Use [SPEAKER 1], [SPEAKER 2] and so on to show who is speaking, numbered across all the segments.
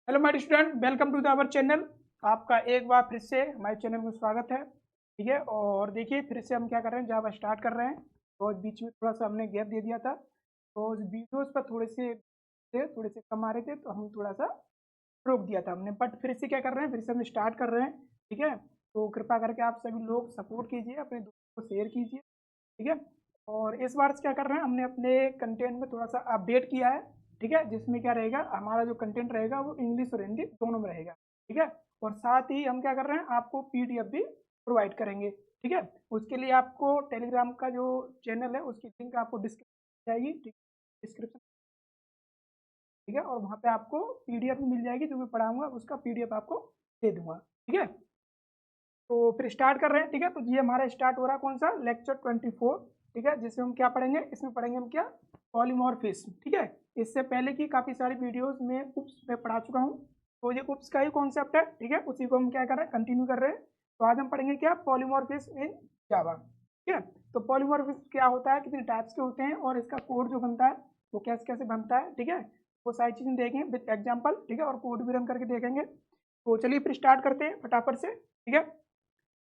[SPEAKER 1] Hello my student, welcome to the our channel. आपका एक बार फिर से हमारे चैनल में स्वागत है। ठीक है, और देखिए फिर से हम क्या कर रहे हैं, जावा स्टार्ट कर रहे हैं। और बीच में थोड़ा सा हमने गैप दे दिया था, तो उस वीडियोस पर थोड़े से कम आ रहे थे, तो हम थोड़ा सा रोक दिया था हमने। बट फिर से क्या कर रहे हैं, फिर से हम स्टार्ट कर रहे हैं। ठीक है, तो कृपया करके आप सभी लोग सपोर्ट कीजिए, अपने दोस्तों को शेयर कीजिए। ठीक है, और इस बार से क्या कर रहे हैं, हमने अपने कंटेंट में थोड़ा सा अपडेट किया है। ठीक है, जिसमें क्या रहेगा, हमारा जो कंटेंट रहेगा वो इंग्लिश और हिंदी दोनों में रहेगा। ठीक है, और साथ ही हम क्या कर रहे हैं, आपको पीडीएफ भी प्रोवाइड करेंगे। ठीक है, उसके लिए आपको टेलीग्राम का जो चैनल है उसकी लिंक आपको डिस्क्रिप्शन जाएगी। ठीक, डिस्क्रिप्शन। ठीक है, और वहाँ पे आपको पीडीएफ मिल जाएगी, जो मैं पढ़ाऊंगा उसका पीडीएफ आपको दे दूंगा। ठीक है, तो फिर स्टार्ट कर रहे हैं। ठीक है, तो ये हमारा स्टार्ट हो रहा है कौन सा, लेक्चर 24। ठीक है, जिसमें हम क्या पढ़ेंगे, इसमें पढ़ेंगे हम क्या, पॉलीमॉर्फिज्म। ठीक है, इससे पहले की काफ़ी सारी वीडियोस में उप्स में पढ़ा चुका हूँ, तो ये उप्स का ही कॉन्सेप्ट है। ठीक है, उसी को हम क्या कर रहे हैं, कंटिन्यू कर रहे हैं। तो आज हम पढ़ेंगे क्या, पॉलीमॉर्फिज्म इन जावा। ठीक है, तो पॉलीमॉर्फिज्म क्या होता है, कितने टाइप्स के होते हैं, और इसका कोड जो बनता है वो कैसे कैसे बनता है। ठीक है, वो सारी चीज़ें देखेंगे विद एग्जाम्पल। ठीक है, और कोड भी रन करके देखेंगे। तो चलिए फिर स्टार्ट करते हैं फटाफट से। ठीक है,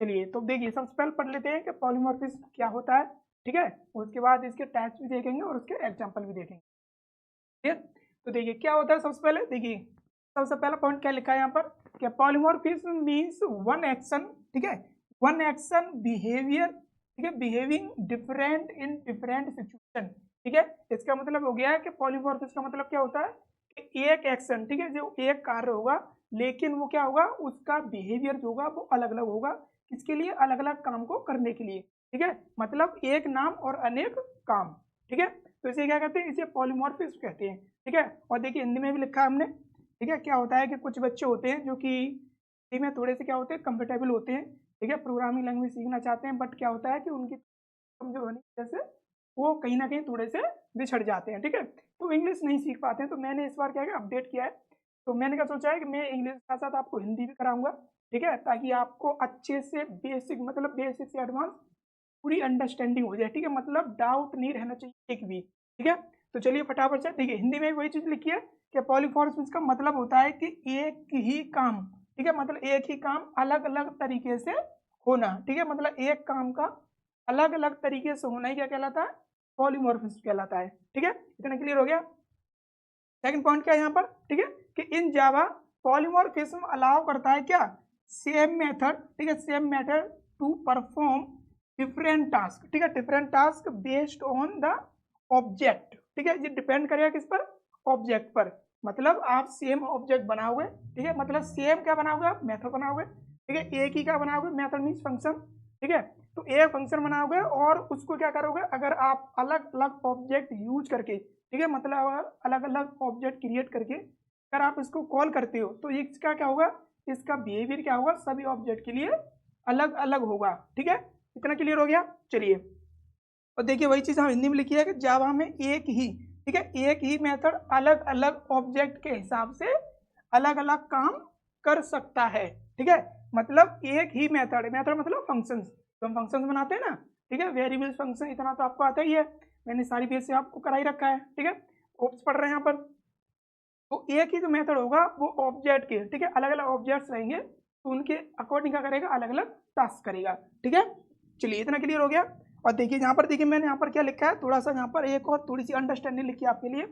[SPEAKER 1] चलिए तो देखिए सबसे पहले पढ़ लेते हैं कि पॉलीमॉर्फिज्म क्या होता है। ठीक है, उसके बाद इसके टाइप्स भी देखेंगे और उसके एग्जांपल भी देखेंगे। ठीक है, तो देखिए क्या होता है, सबसे पहले देखिए सबसे पहला पॉइंट क्या लिखा है यहाँ पर, कि पॉलीमॉर्फिज्म मींस वन एक्शन। ठीक है, वन एक्शन बिहेवियर। ठीक है, behaving different in different situation. ठीक है, इसका मतलब हो गया है कि पॉलीमॉर्फिज्म का मतलब क्या होता है कि एक एक्शन, ठीक है, जो एक कार्य होगा, लेकिन वो क्या होगा, उसका बिहेवियर जो होगा वो अलग अलग होगा। किसके लिए, अलग अलग काम को करने के लिए। ठीक है, मतलब एक नाम और अनेक काम। ठीक है, तो इसे क्या कहते हैं, इसे पॉलीमॉर्फिज्म कहते हैं। ठीक है, और देखिए हिंदी में भी लिखा है हमने। ठीक है, क्या होता है कि कुछ बच्चे होते हैं जो कि हिंदी में थोड़े से क्या होते हैं, कंफर्टेबल होते हैं। ठीक है, प्रोग्रामिंग लैंग्वेज सीखना चाहते हैं, बट क्या होता है कि उनकी कमजोर होने की वजह से वो कहीं ना कहीं थोड़े से बिछड़ जाते हैं। ठीक है, तो इंग्लिश नहीं सीख पाते हैं। तो मैंने इस बार क्या है, अपडेट किया है। तो मैंने क्या सोचा है कि मैं इंग्लिश के साथ साथ आपको हिंदी भी कराऊंगा। ठीक है, ताकि आपको अच्छे से बेसिक, मतलब बेसिक से एडवांस पूरी अंडरस्टैंडिंग हो जाए। ठीक है, मतलब डाउट नहीं रहना चाहिए एक भी। ठीक है, तो चलिए फटाफट से देखिए, हिंदी में वही चीज लिखी है कि पॉलीमॉर्फिज्म का मतलब होता है कि एक ही काम, ठीक है, मतलब एक ही काम अलग अलग तरीके से होना। ठीक है, मतलब एक काम का अलग अलग तरीके से होना ही क्या कहलाता है, पॉलीमॉर्फिज्म कहलाता है। ठीक है, इतना क्लियर हो गया। सेकंड पॉइंट क्या है यहाँ पर, ठीक है, कि इन जावा पॉलीमॉर्फिज्म अलाउ करता है क्या, सेम मेथड। ठीक है, same method to perform different task. ठीक है, different task based on the object. ठीक है, ये डिपेंड करेगा किस पर, ऑब्जेक्ट पर। मतलब आप सेम ऑब्जेक्ट बनाओगे। ठीक है, मतलब सेम क्या बनाओगे, आप मेथड बनाओगे। ठीक है, एक ही क्या बनाओगे, मेथड मीन्स फंक्शन। ठीक है, तो एक फंक्शन बनाओगे और उसको क्या करोगे, अगर आप अलग अलग ऑब्जेक्ट यूज करके, ठीक है, मतलब अलग अलग ऑब्जेक्ट क्रिएट करके अगर आप इसको कॉल करते हो, तो इसका क्या होगा, इसका बिहेवियर क्या होगा, सभी ऑब्जेक्ट के लिए अलग अलग होगा। ठीक है, इतना क्लियर हो गया। चलिए, और देखिए वही चीज हम हिंदी में लिखी है कि जावा में एक ही, ठीक है, एक ही मेथड अलग अलग ऑब्जेक्ट के हिसाब से अलग अलग काम कर सकता है। ठीक है, मतलब एक ही मेथड, मेथड मतलब फंक्शंस, तो हम फंक्शंस बनाते हैं ना। ठीक है, वेरिएबल्स फंक्शन, इतना तो आपको आता ही है, मैंने सारी बेस से आपको करा ही रखा है। ठीक है, ओप्स पढ़ रहे हैं यहाँ पर। तो एक ही जो मेथड होगा वो ऑब्जेक्ट के, ठीक है, अलग अलग ऑब्जेक्ट्स रहेंगे, तो उनके अकॉर्डिंग क्या करेगा, अलग अलग टास्क करेगा। ठीक है, चलिए इतना क्लियर हो गया। और देखिए यहाँ पर, देखिए मैंने यहाँ पर क्या लिखा है, थोड़ा सा यहाँ पर एक और थोड़ी सी अंडरस्टैंडिंग लिखी है आपके लिए।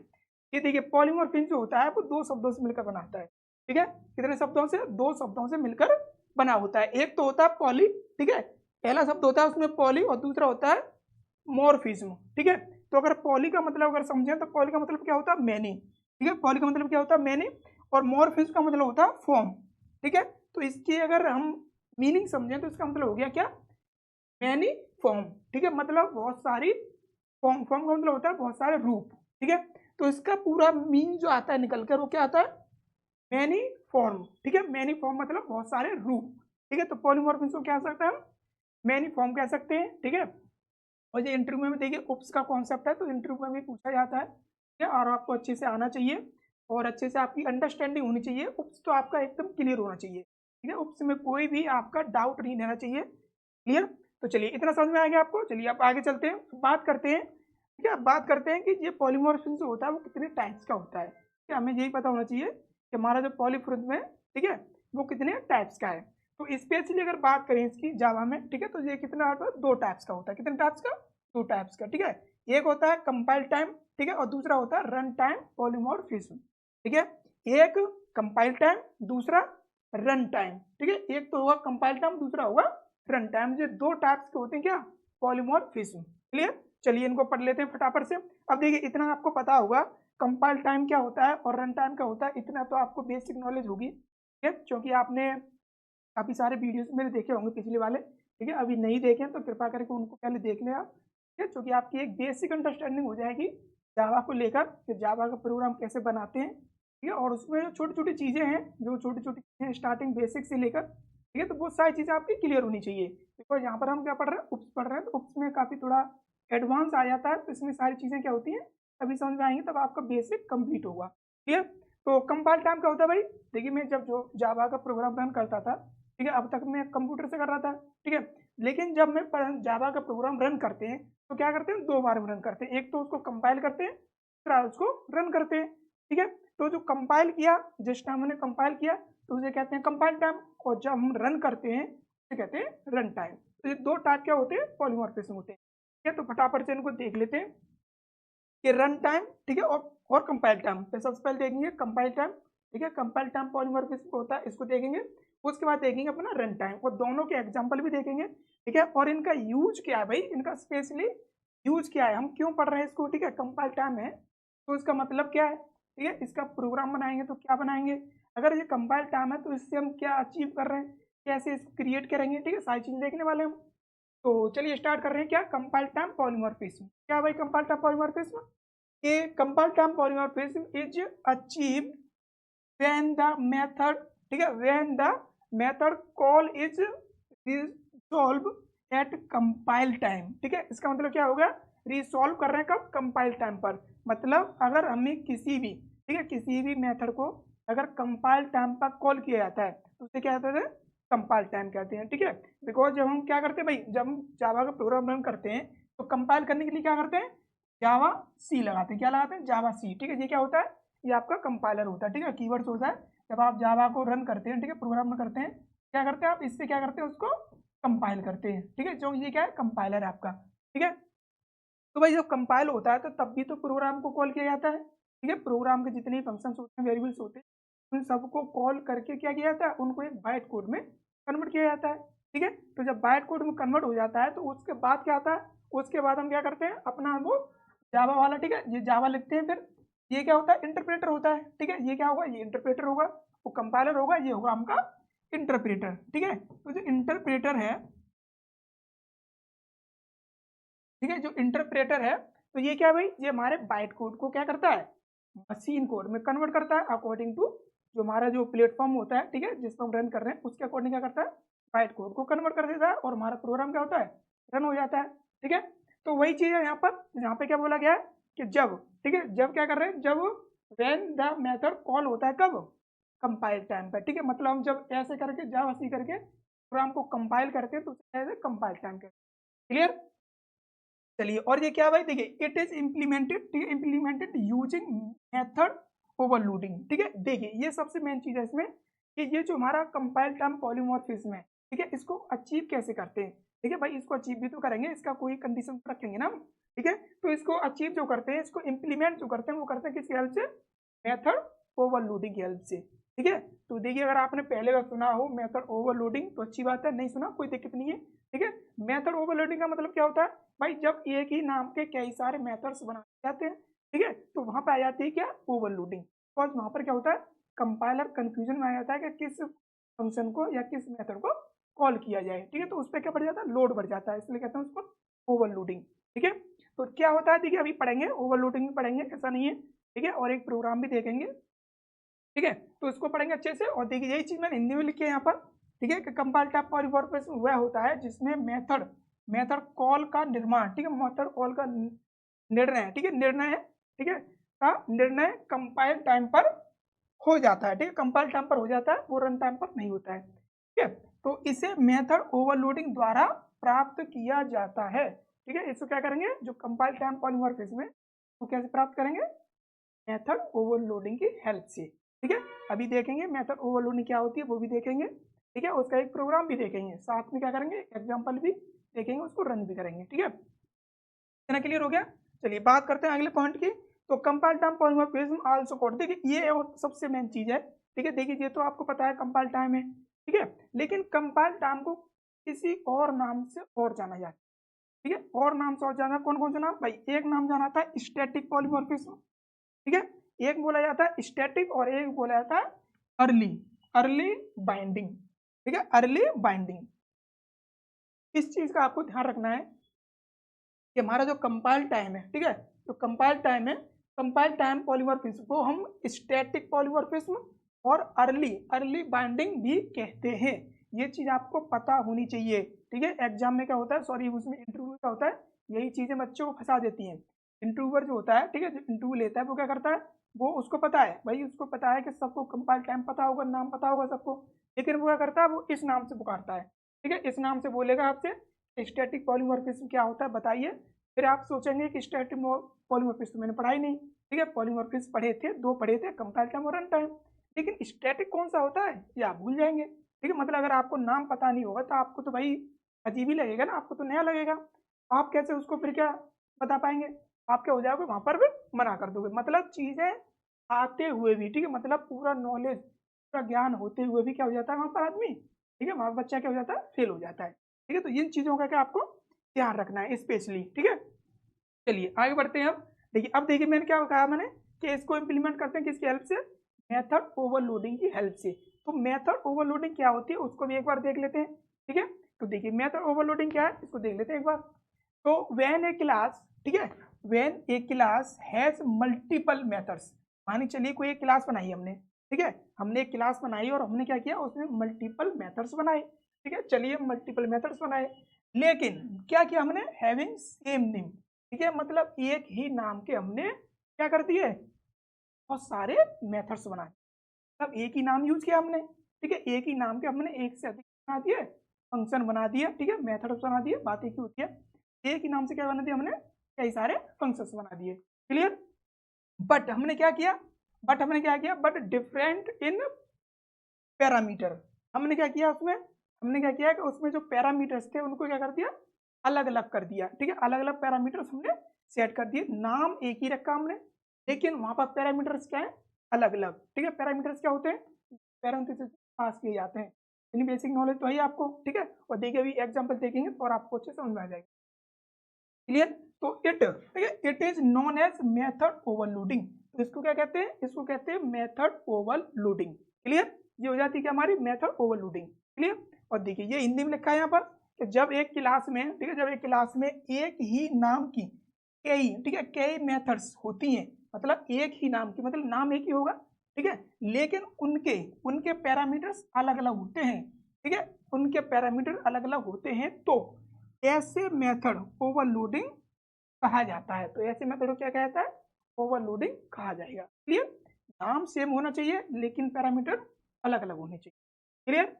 [SPEAKER 1] ये देखिए पॉलीमॉर्फिज्म जो होता है वो दो शब्दों से मिलकर बना होता है। ठीक है, कितने शब्दों से, दो शब्दों से मिलकर बना होता है। एक तो होता है पॉली, ठीक है, पहला शब्द होता है उसमें पॉली, और दूसरा होता है मॉर्फिज्म। ठीक है, तो अगर पॉली का मतलब अगर समझें तो पॉली का मतलब क्या होता है, मैनी। ठीक है, पॉली का मतलब क्या होता है, मैनी। और मॉर्फिज्म का मतलब होता है फॉर्म। ठीक है, तो इसकी अगर हम मीनिंग समझें तो इसका मतलब हो गया क्या, मैनी फॉर्म। ठीक है, मतलब बहुत सारी फॉर्म, फॉर्म का मतलब होता है बहुत सारे रूप। ठीक है, तो इसका पूरा मीन जो आता है निकल कर, वो क्या आता है, मैनी फॉर्म। ठीक है, मैनी फॉर्म मतलब बहुत सारे रूप। ठीक है, तो पॉलीमॉर्फिज्म को क्या कह सकते हैं हम, मैनी फॉर्म कह सकते हैं। ठीक है, और ये इंटरव्यू में देखिए उप्स का कॉन्सेप्ट है, तो इंटरव्यू में भी पूछा जाता है। ठीक है, और आपको अच्छे से आना चाहिए और अच्छे से आपकी अंडरस्टैंडिंग होनी चाहिए। उप्स तो आपका एकदम क्लियर होना चाहिए। ठीक है, उप्स में कोई भी आपका डाउट नहीं रहना चाहिए। क्लियर, तो चलिए इतना समझ में आ गया आपको। चलिए अब आगे चलते हैं, बात करते हैं। ठीक है, अब बात करते हैं कि ये पॉलीमॉर्फिज्म जो होता है वो कितने टाइप्स का होता है। ठीक है, हमें यही पता होना चाहिए कि हमारा जो पॉलीमॉर्फिज्म है, ठीक है, वो कितने टाइप्स का है। तो स्पेशली अगर बात करें इसकी जावा में, ठीक है, तो ये कितना होता है, 2 टाइप्स का होता है। कितने टाइप्स का, 2 टाइप्स का, ठीक है। एक होता है कंपाइल टाइम, ठीक है, और दूसरा होता है रन टाइम पॉलीमॉर्फिज्म, ठीक है। एक कंपाइल टाइम, दूसरा रन टाइम, ठीक है। एक तो होगा कंपाइल टाइम, दूसरा होगा रन टाइम। ये 2 टाइप्स के होते हैं क्या, पॉलीमॉर्फिज्म। क्लियर, चलिए इनको पढ़ लेते हैं फटाफट से। अब देखिए इतना आपको पता होगा कंपाइल टाइम क्या होता है और रन टाइम क्या होता है, इतना तो आपको बेसिक नॉलेज होगी, ठीक है, क्योंकि आपने काफ़ी सारे वीडियोस मेरे देखे होंगे पिछले वाले, ठीक है। अभी नहीं देखे तो कृपा करके उनको पहले देख लें आप, ठीक है, क्योंकि आपकी एक बेसिक अंडरस्टैंडिंग हो जाएगी जावा को लेकर कि जावा का प्रोग्राम कैसे बनाते हैं, ठीक है। और उसमें जो छोटी छोटी चीज़ें हैं, जो छोटी छोटी चीज़ें स्टार्टिंग बेसिक से लेकर, ठीक है, तो वो सारी चीज़ें आपकी क्लियर होनी चाहिए। बिकॉज यहाँ पर हम क्या पढ़ रहे हैं, उप्स पढ़ रहे हैं, तो उप्स में काफ़ी थोड़ा एडवांस आ जाता है, तो इसमें सारी चीज़ें क्या होती हैं अभी समझ में आएंगी, तब आपका बेसिक कंप्लीट होगा। क्लियर, तो कंपाइल टाइम क्या होता है भाई, देखिए मैं जब जो जावा का प्रोग्राम रन करता था, ठीक है, अब तक मैं कंप्यूटर से कर रहा था, ठीक है, लेकिन जब मैं जावा का प्रोग्राम रन करते हैं तो क्या करते हैं, 2 बार में रन करते हैं। एक तो उसको कंपाइल करते हैं, दूसरा उसको रन करते हैं, ठीक है। तो जो कंपाइल किया, जिस टाइम हमने कंपाइल किया तो उसे कहते हैं कंपाइल टाइम, और जब हम रन करते हैं उसे कहते हैं रन टाइम। तो ये 2 टाइप क्या होते हैं, पॉलीमॉर्फिज्म होते हैं, ठीक है। तो फटाफट से इनको देख लेते हैं कि रन टाइम, ठीक है, और कंपाइल टाइम। तो सबसे पहले देखेंगे कंपाइल टाइम, ठीक है, कंपाइल टाइम पॉलीमॉर्फिज्म होता है, इसको देखेंगे। उसके बाद देखेंगे अपना रन टाइम, और दोनों के एग्जांपल भी देखेंगे, ठीक है। और इनका यूज क्या है भाई, इनका स्पेशली यूज क्या है, हम क्यों पढ़ रहे हैं इसको, ठीक है। कंपाइल टाइम है तो इसका मतलब क्या है, ठीक है, इसका प्रोग्राम बनाएंगे तो क्या बनाएंगे, अगर ये कंपाइल टाइम है तो इससे हम क्या अचीव कर रहे हैं, कैसे इसको क्रिएट करेंगे, ठीक है, सारी चीजें देखने वाले हम। तो चलिए स्टार्ट कर रहे हैं, क्या कंपाइल टाइम पॉलीमॉर्फिज्म, क्या भाई compile time polymorphism. A compile time polymorphism is achieved when the method, ठीक है, when the method call is resolved at compile time, ठीक है। इसका मतलब क्या होगा, रिसॉल्व कर रहे हैं कब, कंपाइल टाइम पर। मतलब अगर हमें किसी भी, ठीक है, किसी भी मेथड को अगर कंपाइल टाइम पर कॉल किया जाता है तो उसे क्या कहते हैं, कंपाइल टाइम कहते हैं, ठीक है। बिकॉज जब हम क्या करते हैं भाई, जब हम जावा का प्रोग्राम रन करते हैं तो कंपाइल करने के लिए क्या करते हैं, जावा सी लगाते हैं। क्या लगाते हैं, जावा सी, ठीक है। ये क्या होता है, ये आपका कंपाइलर होता है, ठीक है, कीवर्ड्स होता है। जब आप जावा को रन करते हैं, ठीक है, प्रोग्राम में करते हैं, क्या करते हैं आप, इससे क्या करते हैं, उसको कंपाइल करते हैं, ठीक है। जो ये क्या है, कंपाइलर है आपका, ठीक है। तो भाई जब कंपाइल होता है तो तब भी तो प्रोग्राम को कॉल किया जाता है, ठीक है। प्रोग्राम के जितने फंक्शंस होते हैं, वेरिएबल्स होते हैं, उन सबको कॉल करके क्या किया जाता है, उनको एक बाइट कोड में कन्वर्ट किया जाता है, ठीक है। तो जब बाइट कोड में कन्वर्ट हो जाता है तो उसके बाद क्या आता है, उसके बाद हम क्या करते हैं, अपना वो जावा वाला, ठीक है, ये जावा लिखते हैं। फिर ये क्या होता है, इंटरप्रेटर होता है, ठीक है। ये क्या होगा, ये इंटरप्रेटर होगा, वो कंपाइलर होगा, ये होगा हमका इंटरप्रेटर, ठीक है। तो जो इंटरप्रेटर है, ठीक है, जो इंटरप्रेटर है, तो ये क्या है भाई, ये हमारे बाइट कोड को क्या करता है, मशीन कोड में कन्वर्ट करता है अकॉर्डिंग टू जो हमारा जो प्लेटफॉर्म होता है, ठीक है, जिस पर हम रन कर रहे हैं उसके अकॉर्डिंग क्या करता है, बाइट कोड को कन्वर्ट कर देता है और हमारा प्रोग्राम क्या होता है, रन हो जाता है, ठीक है। तो वही चीज़ है यहाँ पर, यहाँ पे क्या बोला गया है कि जब, ठीक है, जब क्या कर रहे हैं, जब व्हेन द मेथड कॉल होता है कब, कंपाइल टाइम पर, ठीक है। मतलब हम जब ऐसे करके जावा सी करके प्रोग्राम को कंपाइल करते हैं तो उसे कंपाइल टाइम कहते हैं। क्लियर, चलिए। और ये क्या भाई, देखिए इट इज इम्प्लीमेंटेड, ठीक है, इम्प्लीमेंटेड यूजिंग मेथड ओवरलोडिंग, ठीक है। देखिए ये सबसे मेन चीज है इसमें कि ये जो हमारा कंपाइल टाइम पॉलीमॉर्फिज्म है, ठीक है, इसको अचीव कैसे करते हैं, ठीक है भाई। इसको अचीव भी तो करेंगे, इसका कोई कंडीशन रखेंगे ना हम, ठीक है। तो इसको अचीव जो करते हैं, इसको इम्प्लीमेंट जो करते हैं, वो करते हैं किसकी हेल्प से, मेथड ओवरलोडिंग की हेल्प से, ठीक है। तो देखिए अगर आपने पहले बार सुना हो मेथड ओवरलोडिंग तो अच्छी बात है, नहीं सुना कोई दिक्कत नहीं है, ठीक है। मेथड ओवरलोडिंग का मतलब क्या होता है भाई, जब एक ही नाम के कई सारे मेथड्स बनाए जाते हैं, ठीक है, तो वहां पे आ जाती है क्या, ओवरलोडिंग। बिकॉज वहां पर क्या होता है, कंपाइलर कंफ्यूजन में आ जाता है कि किस फंक्शन को या किस मेथड को कॉल किया जाए, ठीक है। तो उस पर क्या बढ़ जाता है, लोड बढ़ जाता है, इसलिए कहते हैं उसको ओवरलोडिंग, ठीक है। तो क्या होता है, देखिए अभी पढ़ेंगे, ओवरलोडिंग भी पढ़ेंगे, ऐसा नहीं है, ठीक है, और एक प्रोग्राम भी देखेंगे, ठीक है। तो इसको पढ़ेंगे अच्छे से। और देखिए यही चीज मैंने हिंदी में लिखी है यहाँ पर, ठीक है, कि कंपाइल टाइप पॉलीमॉर्फिज्म वह होता है जिसमें मेथड मेथड कॉल का निर्माण, ठीक है, मेथड कॉल का निर्णय, ठीक है, निर्णय है, ठीक है, का निर्णय कंपाइल टाइम पर हो जाता है, ठीक है, कंपाइल टाइम पर हो जाता है, वो रन टाइम पर नहीं होता है, ठीक है। तो इसे मेथड ओवरलोडिंग द्वारा प्राप्त किया जाता है, ठीक है। इसको क्या करेंगे, जो कंपाइल टाइम पॉलीमॉर्फिज्म है वो कैसे प्राप्त करेंगे, मेथड ओवरलोडिंग की हेल्प से, ठीक है, अभी देखेंगे मेथड ओवरलोडिंग क्या होती है वो भी देखेंगे। ठीक है, उसका एक प्रोग्राम भी देखेंगे, साथ में क्या करेंगे एग्जाम्पल भी देखेंगे, उसको रन भी करेंगे। ठीक है, इतना क्लियर हो गया। चलिए बात करते हैं अगले पॉइंट की। तो compile time polymorphism also code, देखिए ये और सबसे मेन चीज है। ठीक है, देखिए ये तो आपको पता है कंपाइल टाइम है। ठीक है, लेकिन कंपाइल टाइम को किसी और नाम से और जाना जाता है। ठीक है, और नाम से और जाना, कौन कौन सा नाम भाई, एक नाम जाना था स्टैटिक पॉलीमॉर्फिज्म। ठीक है, एक बोला जाता है स्टैटिक और एक बोला जाता है अर्ली अर्ली बाइंडिंग। ठीक है, अर्ली बाइंडिंग, इस चीज का आपको ध्यान रखना है कि हमारा जो कंपाइल टाइम है, ठीक है, जो कंपाइल टाइम है, कंपाइल टाइम पॉलीमॉर्फिज्म को हम स्टैटिक पॉलीमॉर्फिज्म और अर्ली अर्ली बाइंडिंग भी कहते हैं। ये चीज आपको पता होनी चाहिए। ठीक है, एग्जाम में क्या होता है, सॉरी उसमें इंटरव्यू में क्या होता है, यही चीजें बच्चों को फंसा देती हैं। इंटरव्यूअर जो होता है, ठीक है, जो इंटरव्यू लेता है वो क्या करता है, वो उसको पता है भाई, उसको पता है कि सबको कंपाइल टाइम पता होगा, नाम पता होगा सबको, लेकिन वो क्या करता है, वो इस नाम से पुकारता है। ठीक है, इस नाम से बोलेगा आपसे स्टैटिक पॉलीमॉर्फिज्म क्या होता है बताइए। फिर आप सोचेंगे कि स्टैटिक पॉलीमॉर्फिज्म तो मैंने पढ़ा ही नहीं। ठीक है, पॉलीमॉर्फिज्म पढ़े थे, दो पढ़े थे, कंपाइल टाइम और रन टाइम, लेकिन स्टैटिक कौन सा होता है ये आप भूल जाएंगे। ठीक है, मतलब अगर आपको नाम पता नहीं होगा तो आपको तो भाई अजीब ही लगेगा ना, आपको तो नया लगेगा। आप कैसे उसको फिर क्या बता पाएंगे, आप क्या हो जाओगे वहां पर भी मना कर दोगे। मतलब चीजें आते हुए भी, ठीक है, मतलब पूरा नॉलेज पूरा ज्ञान होते हुए भी क्या हो जाता है वहां पर आदमी, ठीक है, वहां बच्चा क्या हो जाता है, फेल हो जाता है। ठीक है, तो इन चीजों का क्या आपको ध्यान रखना है स्पेशली। ठीक है, चलिए आगे बढ़ते हैं। अब देखिए, अब देखिए मैंने क्या कहा, मैंने कि इसको इंप्लीमेंट करते हैं किसकी हेल्प से, मेथड ओवरलोडिंग की हेल्प से। तो मेथड ओवरलोडिंग क्या होती है उसको भी एक बार देख लेते हैं। ठीक है, तो देखिए मेथड ओवरलोडिंग क्या है इसको देख लेते हैं एक बार। तो व्हेन ए क्लास, ठीक है, when A class has multiple methods, मानी चलिए कोई एक क्लास बनाई हमने, ठीक है, हमने एक क्लास बनाई और हमने क्या किया उसमें मल्टीपल मेथड्स बनाए। ठीक है, चलिए मल्टीपल मेथड्स बनाए, लेकिन क्या किया हमने, हैविंग सेम नेम। ठीक है, मतलब एक ही नाम के हमने क्या कर दिए, बहुत सारे मेथड्स बनाए, मतलब एक ही नाम यूज किया हमने। ठीक है, एक ही नाम के हमने एक से अधिक बना दिए, फंक्शन बना दिए, ठीक है, मेथड्स बना दिए, बात एक ही होती है। एक ही नाम से क्या बना दिया हमने, कई सारे फंक्शंस बना दिए। क्लियर, बट हमने क्या किया, बट डिफरेंट इन पैरामीटर। हमने क्या किया उसमें, हमने क्या किया कि उसमें जो पैरामीटर्स थे उनको क्या कर दिया, अलग अलग कर दिया। ठीक है, अलग अलग पैरामीटर्स हमने सेट कर दिए, नाम एक ही रखा हमने, लेकिन वहां पर पैरामीटर्स क्या है, अलग अलग। ठीक है, पैरामीटर्स क्या होते हैं, पैरेंथेसिस पास किए जाते हैं। इतनी बेसिक नॉलेज तो है आपको। ठीक है, और देखिए अभी एग्जाम्पल देखेंगे तो और आपको अच्छे समझ में आ जाएगा। क्लियर, तो ठीक है, it is known as method overloading. तो इसको क्या कहते हैं, इसको कहते हैं मेथड ओवरलोडिंग। क्लियर, ये हो जाती है क्या हमारी मेथड ओवरलोडिंग। क्लियर, और देखिए ये हिंदी में लिखा है यहाँ पर कि जब एक क्लास में, ठीक है, जब एक क्लास में एक ही नाम की कई, ठीक है, कई मेथड्स होती हैं, मतलब एक ही नाम की, मतलब नाम एक ही होगा, ठीक है, लेकिन उनके उनके पैरामीटर्स अलग अलग होते हैं। ठीक है, उनके पैरामीटर अलग अलग होते हैं, तो ऐसे मेथड ओवरलोडिंग कहा जाता है। तो ऐसे मेथड को क्या कहता है, ओवरलोडिंग कहा जाएगा। क्लियर, नाम सेम होना चाहिए लेकिन पैरामीटर अलग अलग होने चाहिए। क्लियर,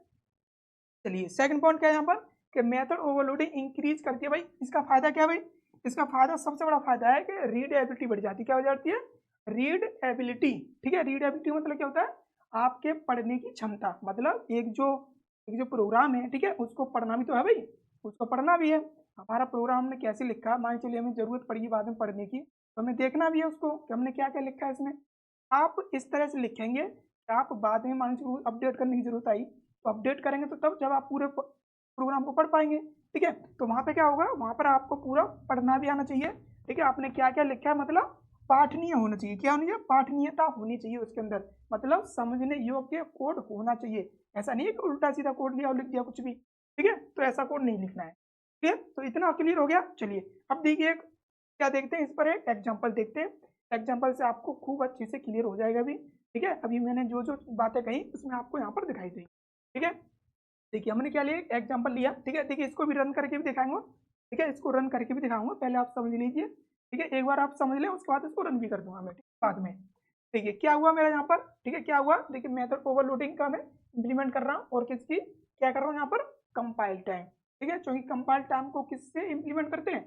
[SPEAKER 1] चलिए सेकंड पॉइंट क्या है यहाँ पर कि मेथड ओवरलोडिंग इंक्रीज करती है। भाई इसका फायदा क्या है, भाई इसका फायदा सबसे बड़ा फायदा है कि रीडेबिलिटी बढ़ जाती है। क्या हो जाती है, रीडेबिलिटी। ठीक है, रीडेबिलिटी मतलब क्या होता है, आपके पढ़ने की क्षमता, मतलब एक जो प्रोग्राम है, ठीक है, उसको पढ़ना भी तो है भाई, उसको पढ़ना भी है। हमारा प्रोग्राम ने कैसे लिखा, मान चलिए हमें जरूरत पड़ेगी बाद में पढ़ने की, तो हमें देखना भी है उसको कि हमने क्या क्या लिखा है इसमें। आप इस तरह से लिखेंगे कि आप बाद में मान लीजिए अपडेट करने की जरूरत आई तो अपडेट करेंगे, तो तब जब आप पूरे प्रोग्राम को पढ़ पाएंगे। ठीक है, तो वहां पे क्या होगा, वहां पर आपको पूरा पढ़ना भी आना चाहिए। ठीक है, आपने क्या क्या लिखा है, मतलब पाठनीय होना चाहिए। क्या होनी चाहिए, पाठनीयता होनी चाहिए उसके अंदर, मतलब समझने योग्य कोड होना चाहिए। ऐसा नहीं है कि उल्टा सीधा कोड लिया और लिख दिया कुछ भी। ठीक है, तो ऐसा कोड नहीं लिखना है। ठीक है, तो इतना क्लियर हो गया। चलिए अब देखिए क्या देखते हैं, इस पर एक एग्जाम्पल देखते हैं। एग्जाम्पल से आपको खूब अच्छे से क्लियर हो जाएगा भी। ठीक है, अभी मैंने जो जो बातें कही उसमें आपको यहाँ पर दिखाई देगी। ठीक है, देखिए हमने क्या लिया, एग्जाम्पल लिया। ठीक है, देखिए इसको भी रन करके भी दिखाऊंगा। ठीक है, इसको रन करके भी दिखाऊंगा, पहले आप समझ लीजिए। ठीक है, एक बार आप समझ लें उसके बाद इसको रन भी कर दूंगा मैं बाद में। देखिए क्या हुआ मेरा यहाँ पर, ठीक है, क्या हुआ, देखिए मेथड ओवरलोडिंग का मैं इंप्लीमेंट कर रहा हूँ और किसकी क्या कर रहा हूँ यहाँ पर, कंपाइल टाइम। ठीक है, क्योंकि कंपाइल टाइम को किससे इंप्लीमेंट करते हैं,